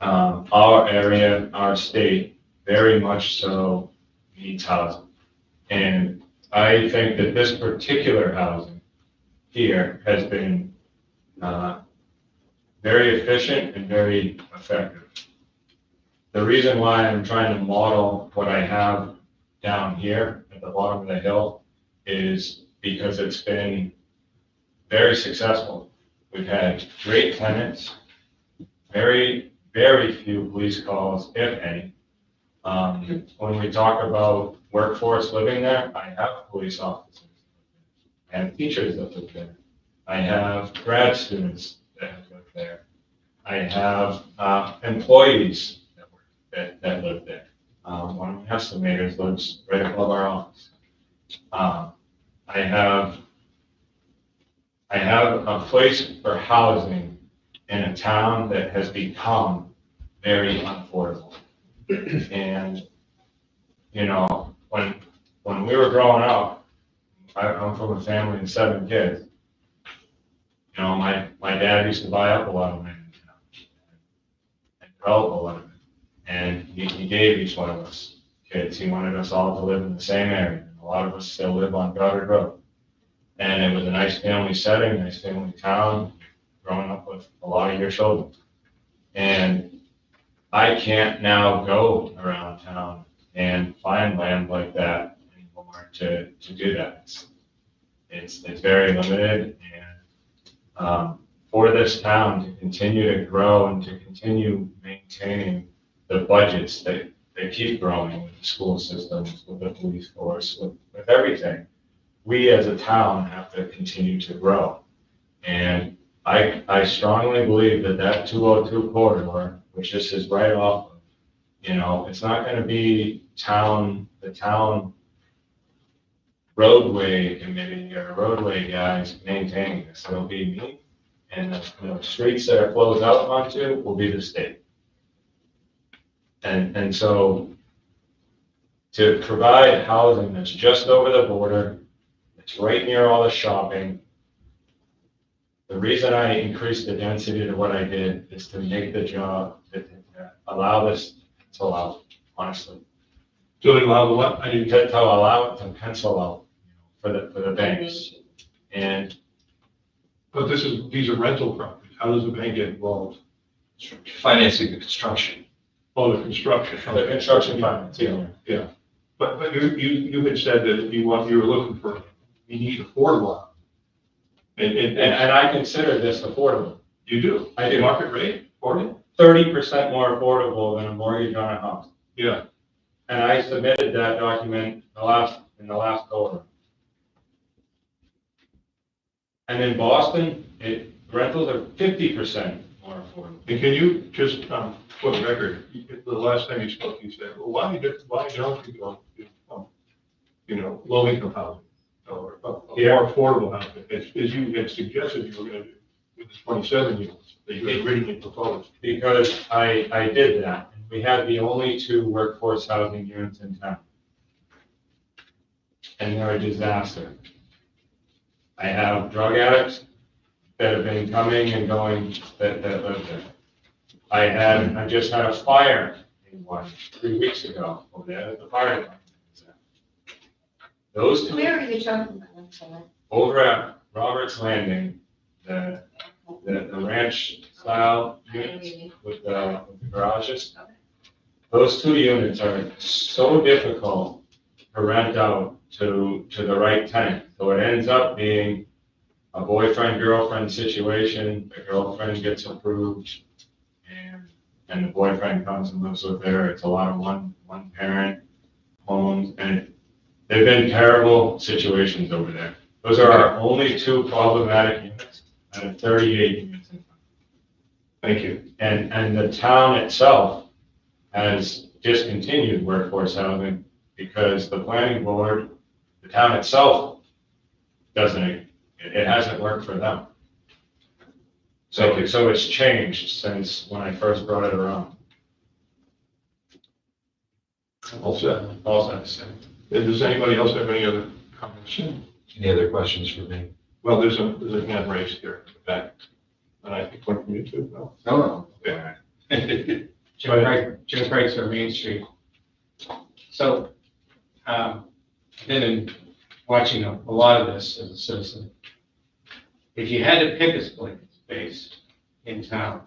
our area, our state, very much so needs housing. And I think that this particular housing here has been very efficient and very effective. The reason why I'm trying to model what I have down here at the bottom of the hill is because it's been very successful. We've had great tenants, very, very few police calls, if any. When we talk about workforce living there, I have police officers. I have teachers that live there. I have grad students that live there. I have employees that live there. One of my estimators lives right above our office. I have a place for housing in a town that has become very unaffordable. And, when we were growing up, I'm from a family of 7 kids. My dad used to buy up a lot of land in town and develop a lot of it. And he gave each one of us kids, he wanted us all to live in the same area. And a lot of us still live on Goddard Road. And it was a nice family setting, nice family town, growing up with a lot of your children. And I can't now go around town and find land like that anymore to do that. It's very limited, and for this town to continue to grow and to continue maintaining the budgets that keep growing with the school systems, with the police force, with everything, we as a town have to continue to grow. And I strongly believe that 202 corridor, which this is right off of, it's not going to be the town roadway committee or roadway guys maintaining this. It'll be me, and the streets that it flows out onto will be the state. And so to provide housing that's just over the border, it's right near all the shopping. The reason I increased the density to what I did is to make the job, to allow this to allow, honestly. So they allow the what? To allow it to pencil out for the banks. And But these are rental properties. How does the bank get involved? Financing the construction. Oh, the construction. the construction finance, Yeah. But you had said that you were looking for, you need affordable. And And I consider this affordable. you do? I do. Market rate, affordable? 30% more affordable than a mortgage on a house. Yeah. And I submitted that document in the last go. And in Boston, rentals are 50% more affordable. And can you just, for the record, the last time you spoke, you said, well, why don't you go, low income housing or more affordable housing? As you had suggested you were going to do with the 27 units that you had originally proposed. Because I did that. We had the only 2 workforce housing units in town. And they're a disaster. I have drug addicts, that have been coming and going that live there. I just had a fire in one 3 weeks ago over there at the fire department. Those two, Where are you talking about? I'm sorry. over at Robert's Landing, the ranch style units with the garages. Those two units are so difficult to rent out to the right tenant. So it ends up being a boyfriend-girlfriend situation. The girlfriend gets approved and the boyfriend comes and lives with her. It's a lot of one parent homes, and they've been terrible situations over there. Those are our only two problematic units out of 38 units in town. Thank you. And the town itself has discontinued workforce housing because the planning board, the town itself it hasn't worked for them. So it's changed since when I first brought it around. All set. Also, so. Does anybody else have any other comments? Any other questions for me? Well, there's a hand raised here in the back, and I think one from you too. No? No. Okay. Jim Kreitzer, Main Street. So, I've been watching a lot of this as a citizen. If you had to pick a space in town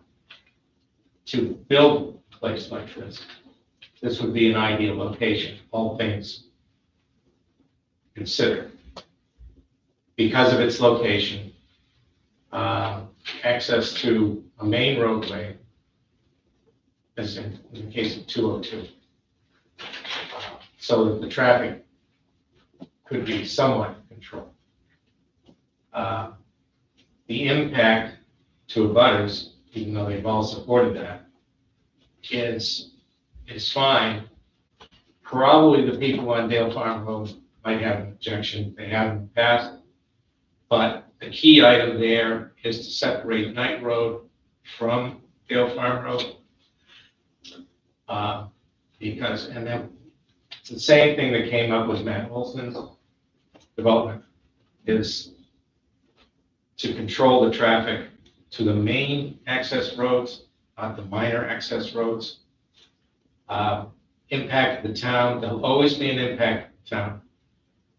to build a place like this would be an ideal location, all things considered. Because of its location, access to a main roadway, as in the case of 202, so that the traffic could be somewhat controlled. The impact to abutters, even though they've all supported that, is fine. Probably the people on Dale Farm Road might have an objection, they have in the past. But the key item there is to separate Knight Road from Dale Farm Road. Because, and then it's the same thing that came up with Matt Olson's development, is to control the traffic to the main access roads, not the minor access roads. Impact the town, there'll always be an impact to the town.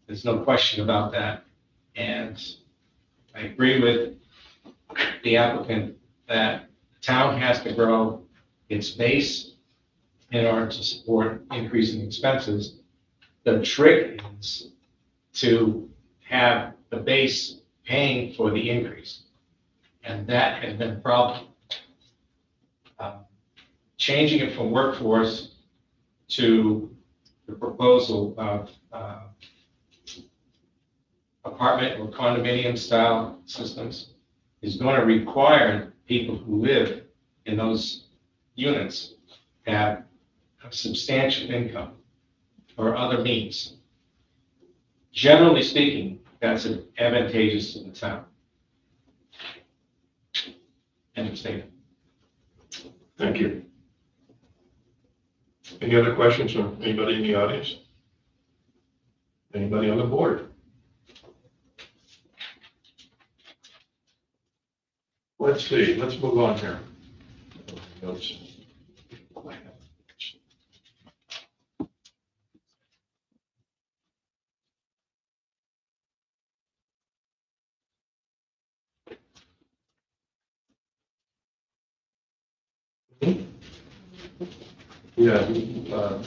There's no question about that. And I agree with the applicant that the town has to grow its base in order to support increasing expenses. The trick is to have the base paying for the increase. And that has been a problem. Changing it from workforce to the proposal of apartment or condominium style systems is going to require people who live in those units to have a substantial income or other means. Generally speaking, that's advantageous to the town. End of statement. Thank you. Any other questions from anybody in the audience? Anybody on the board? Let's see, let's move on here. Notes. Yeah,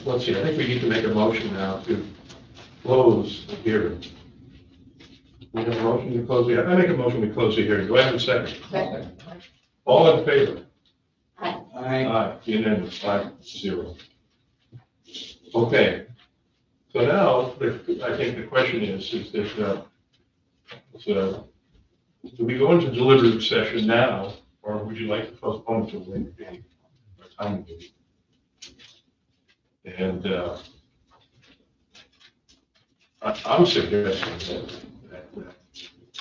let's see, I think we need to make a motion now to close the hearing. We have a motion to close the hearing. I make a motion to close the hearing. Do I have a second? Second. All in favor? Aye. Aye, unanimous, 5-0. Okay, so now, I think the question is that, do we go into deliberative session now, or would you like to postpone to a later date? Or time date? And I'm suggesting that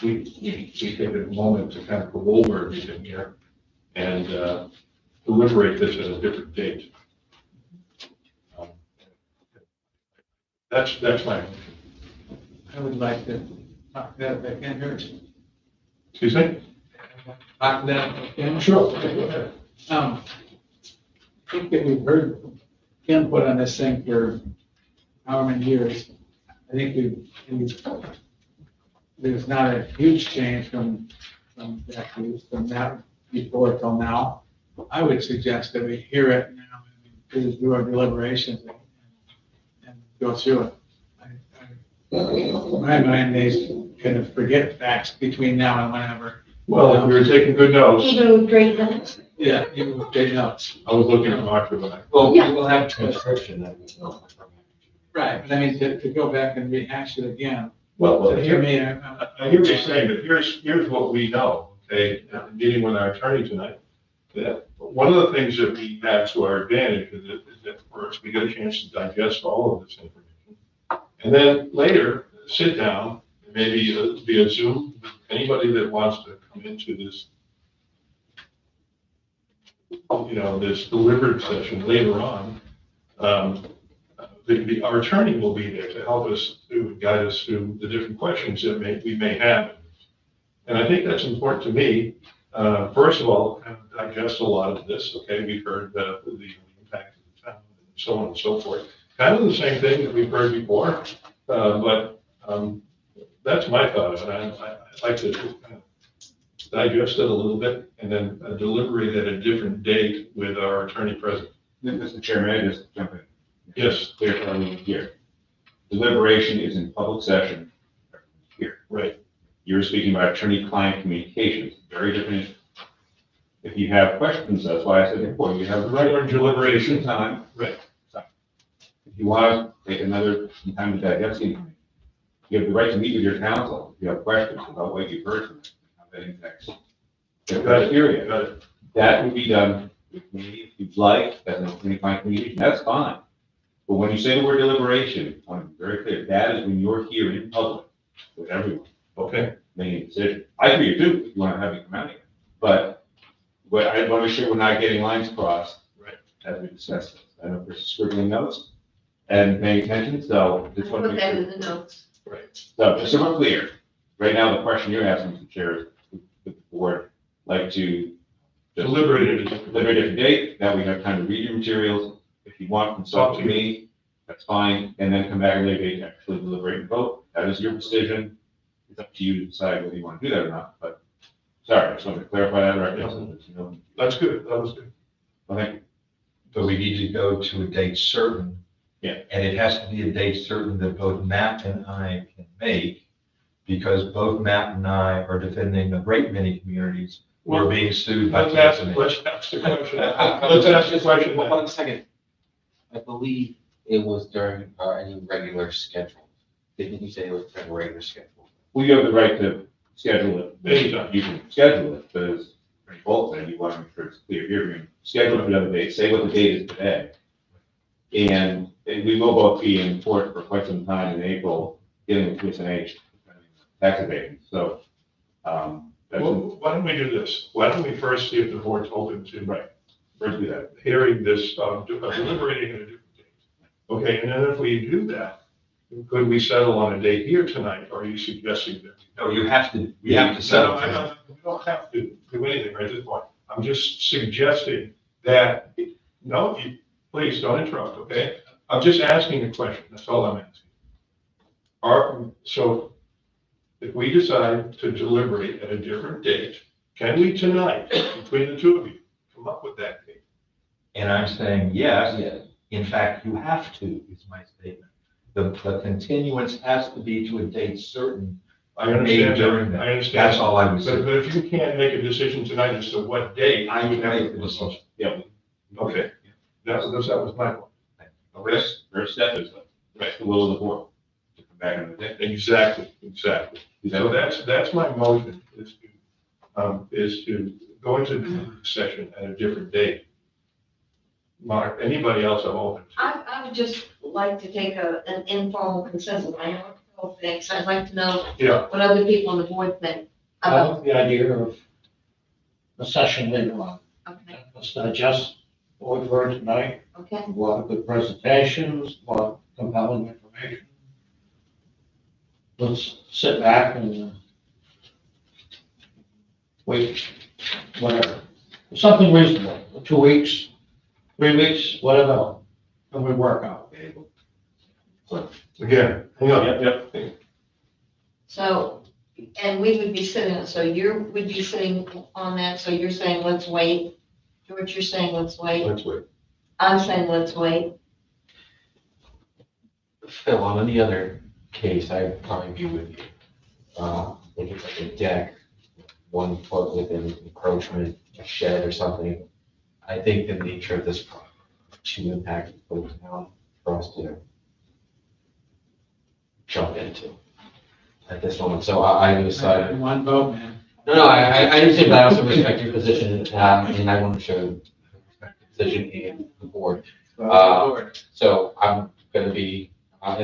we take a moment to kind of go over everything here and deliberate this at a different date. That's my motion. I would like to talk that back in here. Excuse me? Talk to that, okay? Sure. Go ahead. I think that we've heard input on this thing for however many years. I think there's not a huge change from that before till now. I would suggest that we hear it now and do our deliberations and go through it. My mind is gonna forget facts between now and whenever. Well, we were taking good notes. Even with great minutes. Yeah, you will take notes. I was looking at Mark for that. Well, Yeah. we will have transcription that we will. Right, but I mean, to go back and rehash it again. Well, To here, me, I hear what you're saying, but here's what we know, okay, in meeting with our attorney tonight. That one of the things that we have to our advantage is that first, we get a chance to digest all of this information. And then later, sit down, maybe via Zoom, anybody that wants to come into this, this delivered session later on. Our attorney will be there to help us, to guide us through the different questions that we may have. And I think that's important to me. First of all, kind of digest a lot of this, okay? We've heard the impact of the town and so on and so forth. Kind of the same thing that we've heard before, but that's my thought of it. I'd like to kind of digest it a little bit and then deliberate at a different date with our attorney present. Mr. Chairman, I just jump in. Yes. Clear for everyone here. Deliberation is in public session here. Right. You're speaking about attorney-client communications, very different issue. If you have questions, that's why I said before, you have the right Regular deliberation. time. Right. If you want to take another time to digest the information, you have the right to meet with your counsel if you have questions about what you've heard from them, how that impacts the Got it. criteria. Got it. That would be done with me if you'd like, as an attorney-client communication, that's fine. But when you say the word deliberation, I want to be very clear, that is when you're here in public with everyone Okay. making a decision. I agree with you if you want to have me come out here. But I want to make sure we're not getting lines crossed. Right. As we discuss this. I know Chris is scribbling notes and paying attention, so just want to Put make that sure. in the notes. Right. So just so we're clear, right now, the question you're asking, Mr. Chair, is would the board like to just Deliberate at a different deliberate a different date, that we have time to read your materials. If you want, consult with me, that's fine, and then come back at a later date and actually deliberate and vote. That is your decision. It's up to you to decide whether you want to do that or not, but, sorry, I just wanted to clarify that right now, so that you know. That's good. That was good. Well, thank you. But we need to go to a date certain. Yeah. And it has to be a date certain that both Matt and I can make, because both Matt and I are defending a great many communities who are being sued by Let's ask Tanzania. the question. Let's ask the question. then. 1 second. I believe it was during any regular schedule. Didn't you say it was during a regular schedule? Well, you have the right to schedule it. Anytime. You can schedule it, but as Attorney Bolt said, you want to make sure it's clear here. You schedule it for another date, say what the date is today. And we will both be in court for quite some time in April, dealing with PSNH, tax evasion. So, that's, Well, why don't we do this? Why don't we first see if the board's open to right, first do that. hearing this, deliberating at a different date? Okay, and then if we do that, could we settle on a date here tonight? Or are you suggesting that? No, you have to No, settle. we don't have to do anything right at this point. I'm just suggesting that, no, please don't interrupt, okay? I'm just asking a question, that's all I'm asking. So if we decide to deliberate at a different date, can we tonight, between the two of you, come up with that date? And I'm saying, yes, in fact, you have to, is my statement. The continuance has to be to a date certain. I understand during that, that. I understand. That's all I was But saying. but if you can't make a decision tonight as to what date, I would make the decision. Yeah, okay, that was my point. first step is, that's the will of the board, to come back on the day. Exactly. Is that So what that's my motion, is to go into the session at a different date. Mark, anybody else I'm open to? I would just like to take an informal consensus. I know what people think, so I'd like to know Yeah, what other people on the board think I about. like the idea of the session later on. Okay, Let's digest what we've heard tonight, okay. a lot of good presentations, a lot of compelling information. Let's sit back and week, whatever. Something reasonable, 2 weeks, 3 weeks, whatever, and we work out. Again, hang on. Yep. So, and we would be sitting, so would be sitting on that, so you're saying, let's wait. George, you're saying, let's wait. Let's wait. I'm saying, let's wait. Phil, on any other case, I'd probably be with you. If it's like a deck, 1 foot with an encroachment, a shed or something, I think the nature of this project to impact the town for us to jump into at this moment. So I would decide. One vote, man. No, I understand, but I also respect your position, and I want to show position in the board. So I'm gonna be, of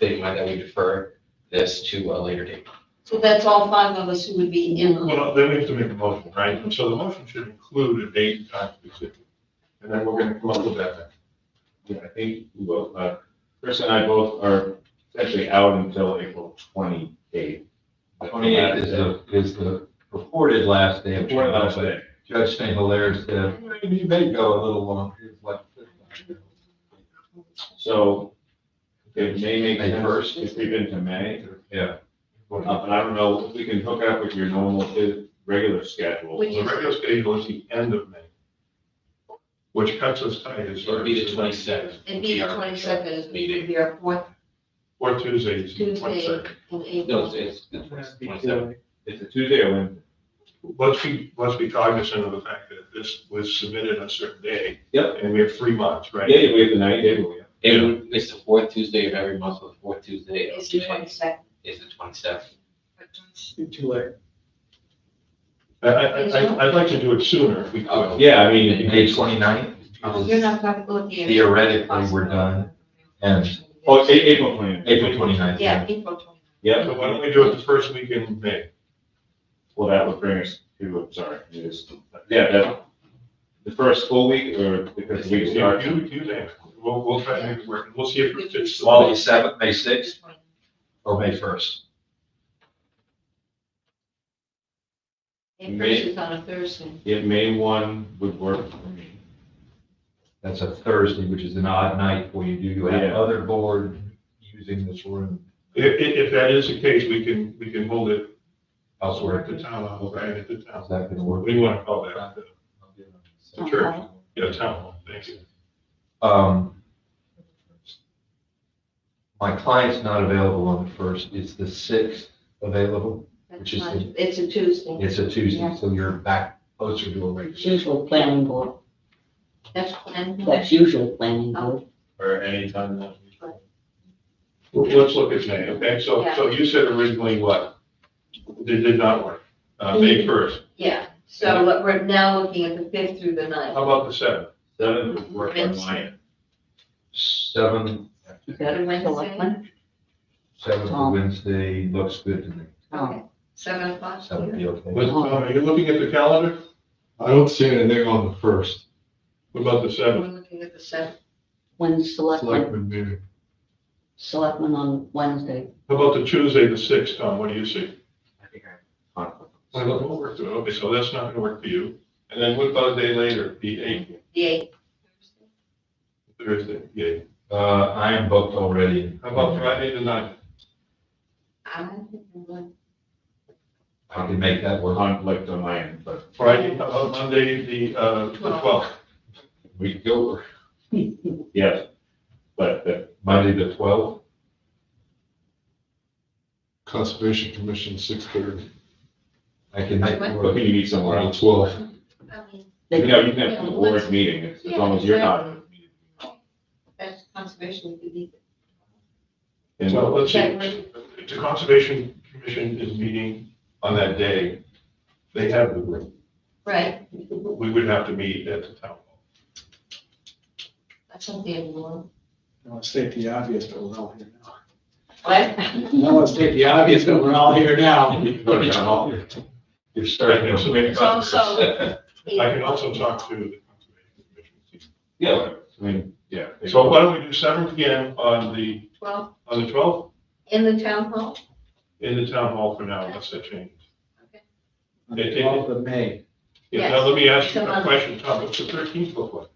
the mind that we defer this to a later date. So that's all 5 of us who would be in. Well, then we have to make a motion, right? And so the motion should include a date and time specific. And then we're gonna come up with that. Yeah, I think, well, Chris and I both are essentially out until April 28th. 28th is the purported last day of Before the last trial, day. but Judge St. Hilaire said, you may go a little longer. It's like, So it may make May sense 1st. to creep into May. yeah. But I don't know, if we can hook it up with your normal, regular schedule. Which The regular schedule is the end of May, which cuts us tight as It far would be as. the 27th. It'd be the 22nd, Meeting. would be our fourth Or Tuesday is the Tuesday 22nd. in No, April. it's the That'd be 27th. It's a Tuesday or Wednesday. Let's be cognizant of the fact that this was submitted on a certain day. Yep. And we have 3 months, right? Yeah, we have the 90-day rule, yeah. It's the 4th Tuesday of every month, so the 4th Tuesday of It's the May 22nd. is the 27th. Too late. I'd like to do it sooner if we could. Yeah, I mean, May 29th, You're not talking, looking at. theoretically, we're done, and oh, April 20th. April 29th. Yeah, April 20th. Yeah, So why don't we do it the first week in May? well, that would bring us to, sorry, the first full week, or because the week starts. You name it. We'll try to make it work. We'll see if it fits. May 7th, May 6th, or May 1st. April first is on a Thursday. Yeah, May 1 would work for me. That's a Thursday, which is an odd night for you. Do you have Yeah. other board using this room If that is the case, we can hold it elsewhere? at the town hall, right, at the town. How's that gonna What work? do you want to call that? The church? Yeah, town hall, thank you. My client's not available on the 1st. Is the 6th available? That's Which is fine. It's a Tuesday. It's a Tuesday, Yeah. so you're back closer to a It's regular. usually planning board. That's planned. That's usually planning board. Or any time that week. Well, let's look at May, okay? So you said originally what? It did not work. May 1st. Yeah, so we're now looking at the 5th through the 9th. How about the 7th? 7th would work on my end. 7th, Is that a selectman? 7th Tom. Wednesday looks good to me. Okay, 7 o'clock. 7th be okay. Are you looking at the calendar? I don't see anything on the 1st, What about the We're 7th? looking at the 7th. When's selectmen meeting. selectman on Wednesday? How about the Tuesday, the 6th, Tom? What do you see? I think I have conflict. Well, that won't work. Okay, so that's not going to work for you. And then what about a day later, the 8th, The 8th. Thursday, the 8th? I am booked already. How about Friday, the 9th? I think I'm going. I can make that work. Conflict on my end, but Friday, how about Monday, the 12th? We go yes. But Monday the 12th. Conservation Commission, 6:30. I can make What? it but work. can you meet somewhere On the else? 12th. I mean, You know, you can have a board meeting, as long as you're not. that's conservation, we could be. And Well, let's see. January. If the Conservation Commission is meeting on that day, they have the room. Right, We would have to meet at the town hall. that's something everyone. I want to state the obvious, but we're all here now. What? I want to state the obvious, but we're all here now. Go to town hall. You're starting to make It's also- I can also talk to the Conservation Commission. Yeah, whatever. I mean, yeah. So why don't we do 7th again on the 12, 12th in the town hall? in the town hall for now, unless that changes. Okay. On the 12th of May. Yeah, now let me ask you Yes, a question, Tom, what's the 13th look like?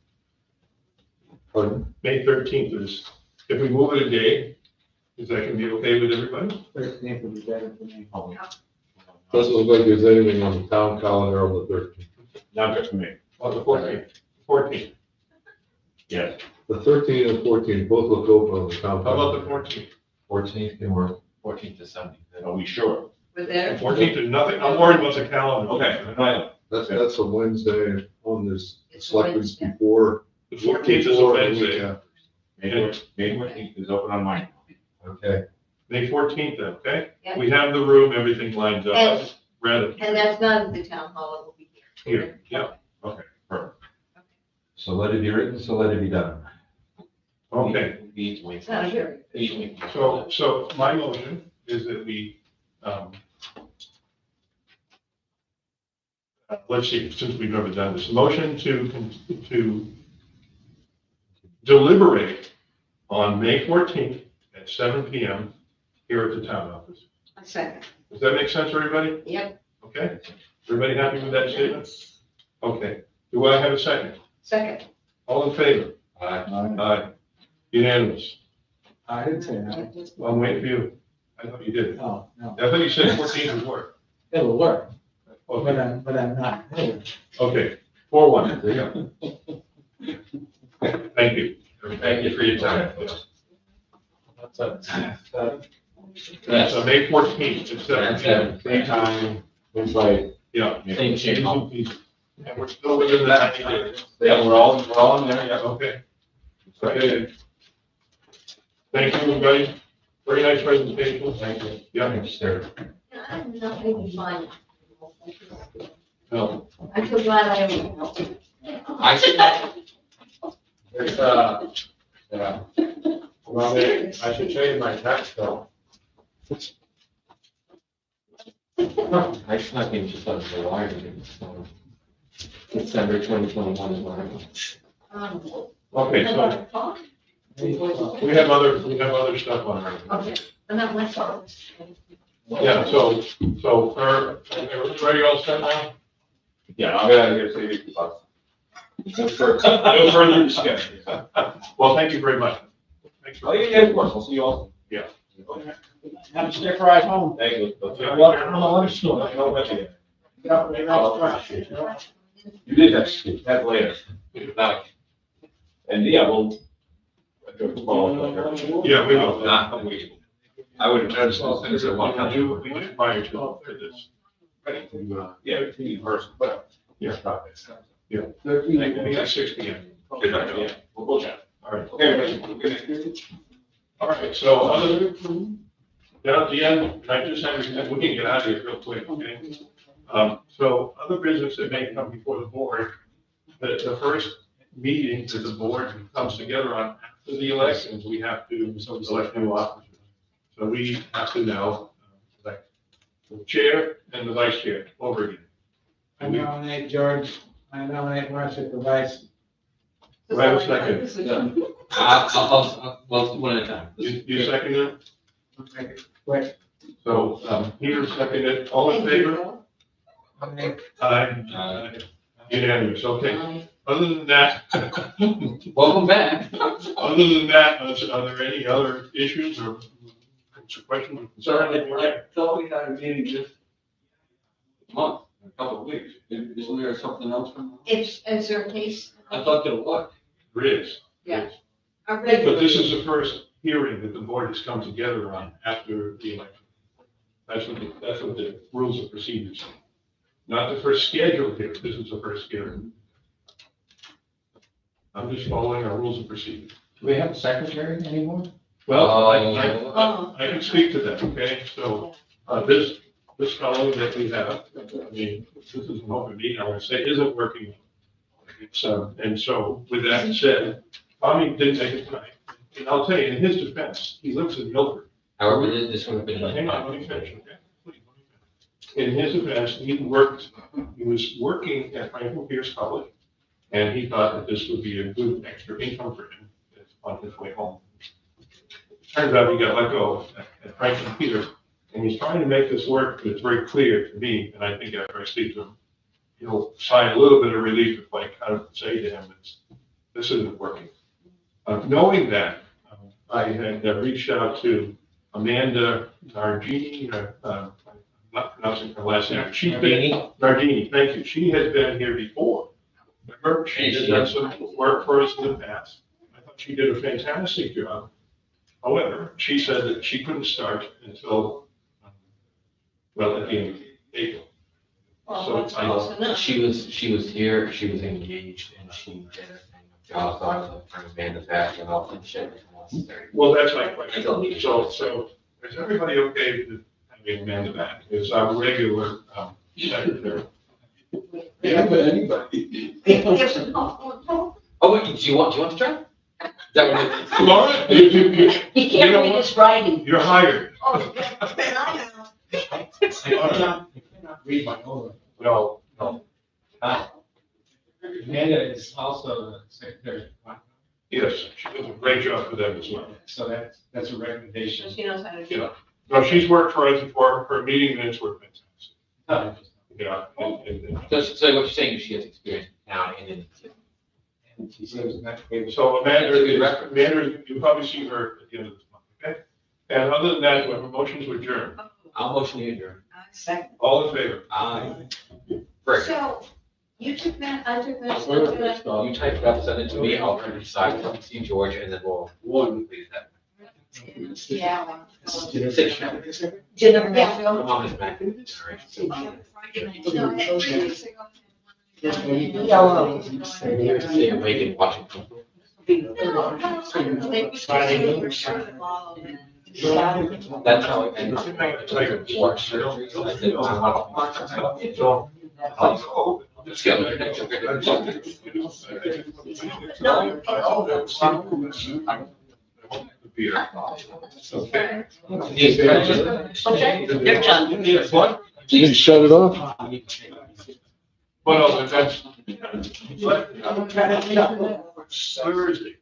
Pardon? May 13th is, if we move it a day, is that gonna be okay with everybody? 13th would be better for me. Doesn't look like there's anything on the town calendar on the 13th. Not good for me. On the 14th? 14th, Yes. The 13th and 14th both look open on the town how about the calendar. 14th? 14th can work. 14th to 17th. Are we sure? We're there. 14th is nothing, I'm worried about the calendar. Okay. That's a Wednesday on this, It's selectmen's Wednesday. before. The 14th is a before and Wednesday, week after. May 14th is open on mine. Okay. May 14th, then, okay? Yeah. We have the room, everything lined up, And- rather, And that's not at the town hall, it will be here. here, yeah, perfect. So let it be written, so let it be done. Okay, We need to wait. It's not a hearing. We need to wait. so my motion is that we, let's see, since we've never done this, motion to deliberate on May 14th at 7 PM here at the town office. A second. Does that make sense, everybody? Yep, Okay? Everybody happy with that statement? Okay. Do I have a second? second. All in favor? Aye. Aye. Unanimous. I didn't say that. I'm waiting for you. I thought you did. No, no, I thought you said 14th would work. it'll work, but Okay, I'm not. okay. 4-1. There you go. Thank you. Thank you for your time. Yes. So May 14th, it's That's 7. Same time, it's like, Yeah. Same shape. And we're still within that. yeah, we're all in there, yeah. Okay. Okay. Thank you, everybody. Very nice presentation. Thank you. Yeah. Thanks, sir. I'm not making fun. No. I'm so glad I am. I see. It's, yeah. Well, I should show you my tax bill. I snuck in just under the wire. December 2021 is when Okay, so we have other stuff on our. Okay, and that went on. Yeah, so, everybody all set now? Yeah, I'm gonna get $80. No further discussion. Well, thank you very much. Thanks for. Oh, yeah, of course, we'll see you all. Yeah. Have a safe ride home. Thank you. Well, I don't know what it's doing. Get up with your next truck. You did that, that later. Now, and yeah, we'll. Yeah, we will. I would have noticed those things at one time. We do prior to this. Yeah, in person, but. Yeah. Yeah. Maybe 6 PM. Yeah, we'll chat. All right. Okay. All right, so other, down at the end, I just had, we can get out of here real quick, okay? So other business that may come before the board, the first meeting that the board comes together on after the elections, we have to select new officers. So we have to now elect the chair and the vice chair over again. I nominate George, I nominate Marcia for vice. Do I have a second? Well, one at a time. You second it? Make it quick. So, Peter seconded, all in favor? Aye. Unanimous, okay. Other than that, Welcome back. other than that, are there any other issues or questions or concerns? I thought we had a meeting just a month, a couple of weeks. Isn't there something else from? Is there a case? I thought there was. There is. Yeah. A But regular. this is the first hearing that the board has come together on after the election. That's what the rules of procedures say. Not the first scheduled hearing, this is the first hearing. I'm just following our rules of procedure. Do we have a secretary anymore? Well, Oh. I can speak to that, okay? So, this fellow that we have, I mean, this is an open meeting, I want to say, isn't working. So, and so with that said, Tommy did make it tonight. And I'll tell you, in his defense, he lives in Milford. However, this would have been. Hang on, let me finish, okay? Please, let me finish. In his defense, he was working at Franklin Pierce College, and he thought that this would be a good extra income for him on his way home. Turns out he got let go at Franklin Pierce, And he's trying to make this work, but it's very clear to me, and I think after I speak to him, he'll sign a little bit of relief if I kind of say to him, this isn't working. Knowing that, I had reached out to Amanda Nardini, I'm not pronouncing her last name. She's been, Nardini, thank you. She has been here before. Remember, she had done some work for us in the past. I thought she did a fantastic job. However, she said that she couldn't start until, well, at the end of April. So Well, that's close enough. She was here, she was engaged, and she did a job, so I was like, bring Amanda back, and I'll finish it. Well, that's my question. So is everybody okay with having Amanda back? Is our regular secretary? Yeah, but anybody. Oh, wait, do you want to try? Is that what it is? Come on, you He can't know read what? his writing. you're hired. Oh, yeah, I know. I cannot read my own. No, Amanda is also the secretary. yes, she does a great job for them as well. So that's a recommendation. She knows how to do Yeah. it. No, she's worked for us before, her meeting minutes were fantastic. Yeah, and So what you're saying is she has experience in town and in. And she seems not to be able to. so Amanda, That's a good reference. Amanda, you'll probably see her at the end of this month, okay? And other than that, we have a motion to adjourn. I'll motion you adjourn. Second. All in favor? Aye. Great. So, you took that, I took that. You type it up, send it to me, I'll print it, sign it, see George, and then we'll please that. Yeah. Jennifer Jennifer Mom is back in generation. Yellow. Stay awake and watch it. That's how it ends. Watch surgeries. I said, let's Okay. You're done. What? You can shut it off? Well, no, that's Thursday.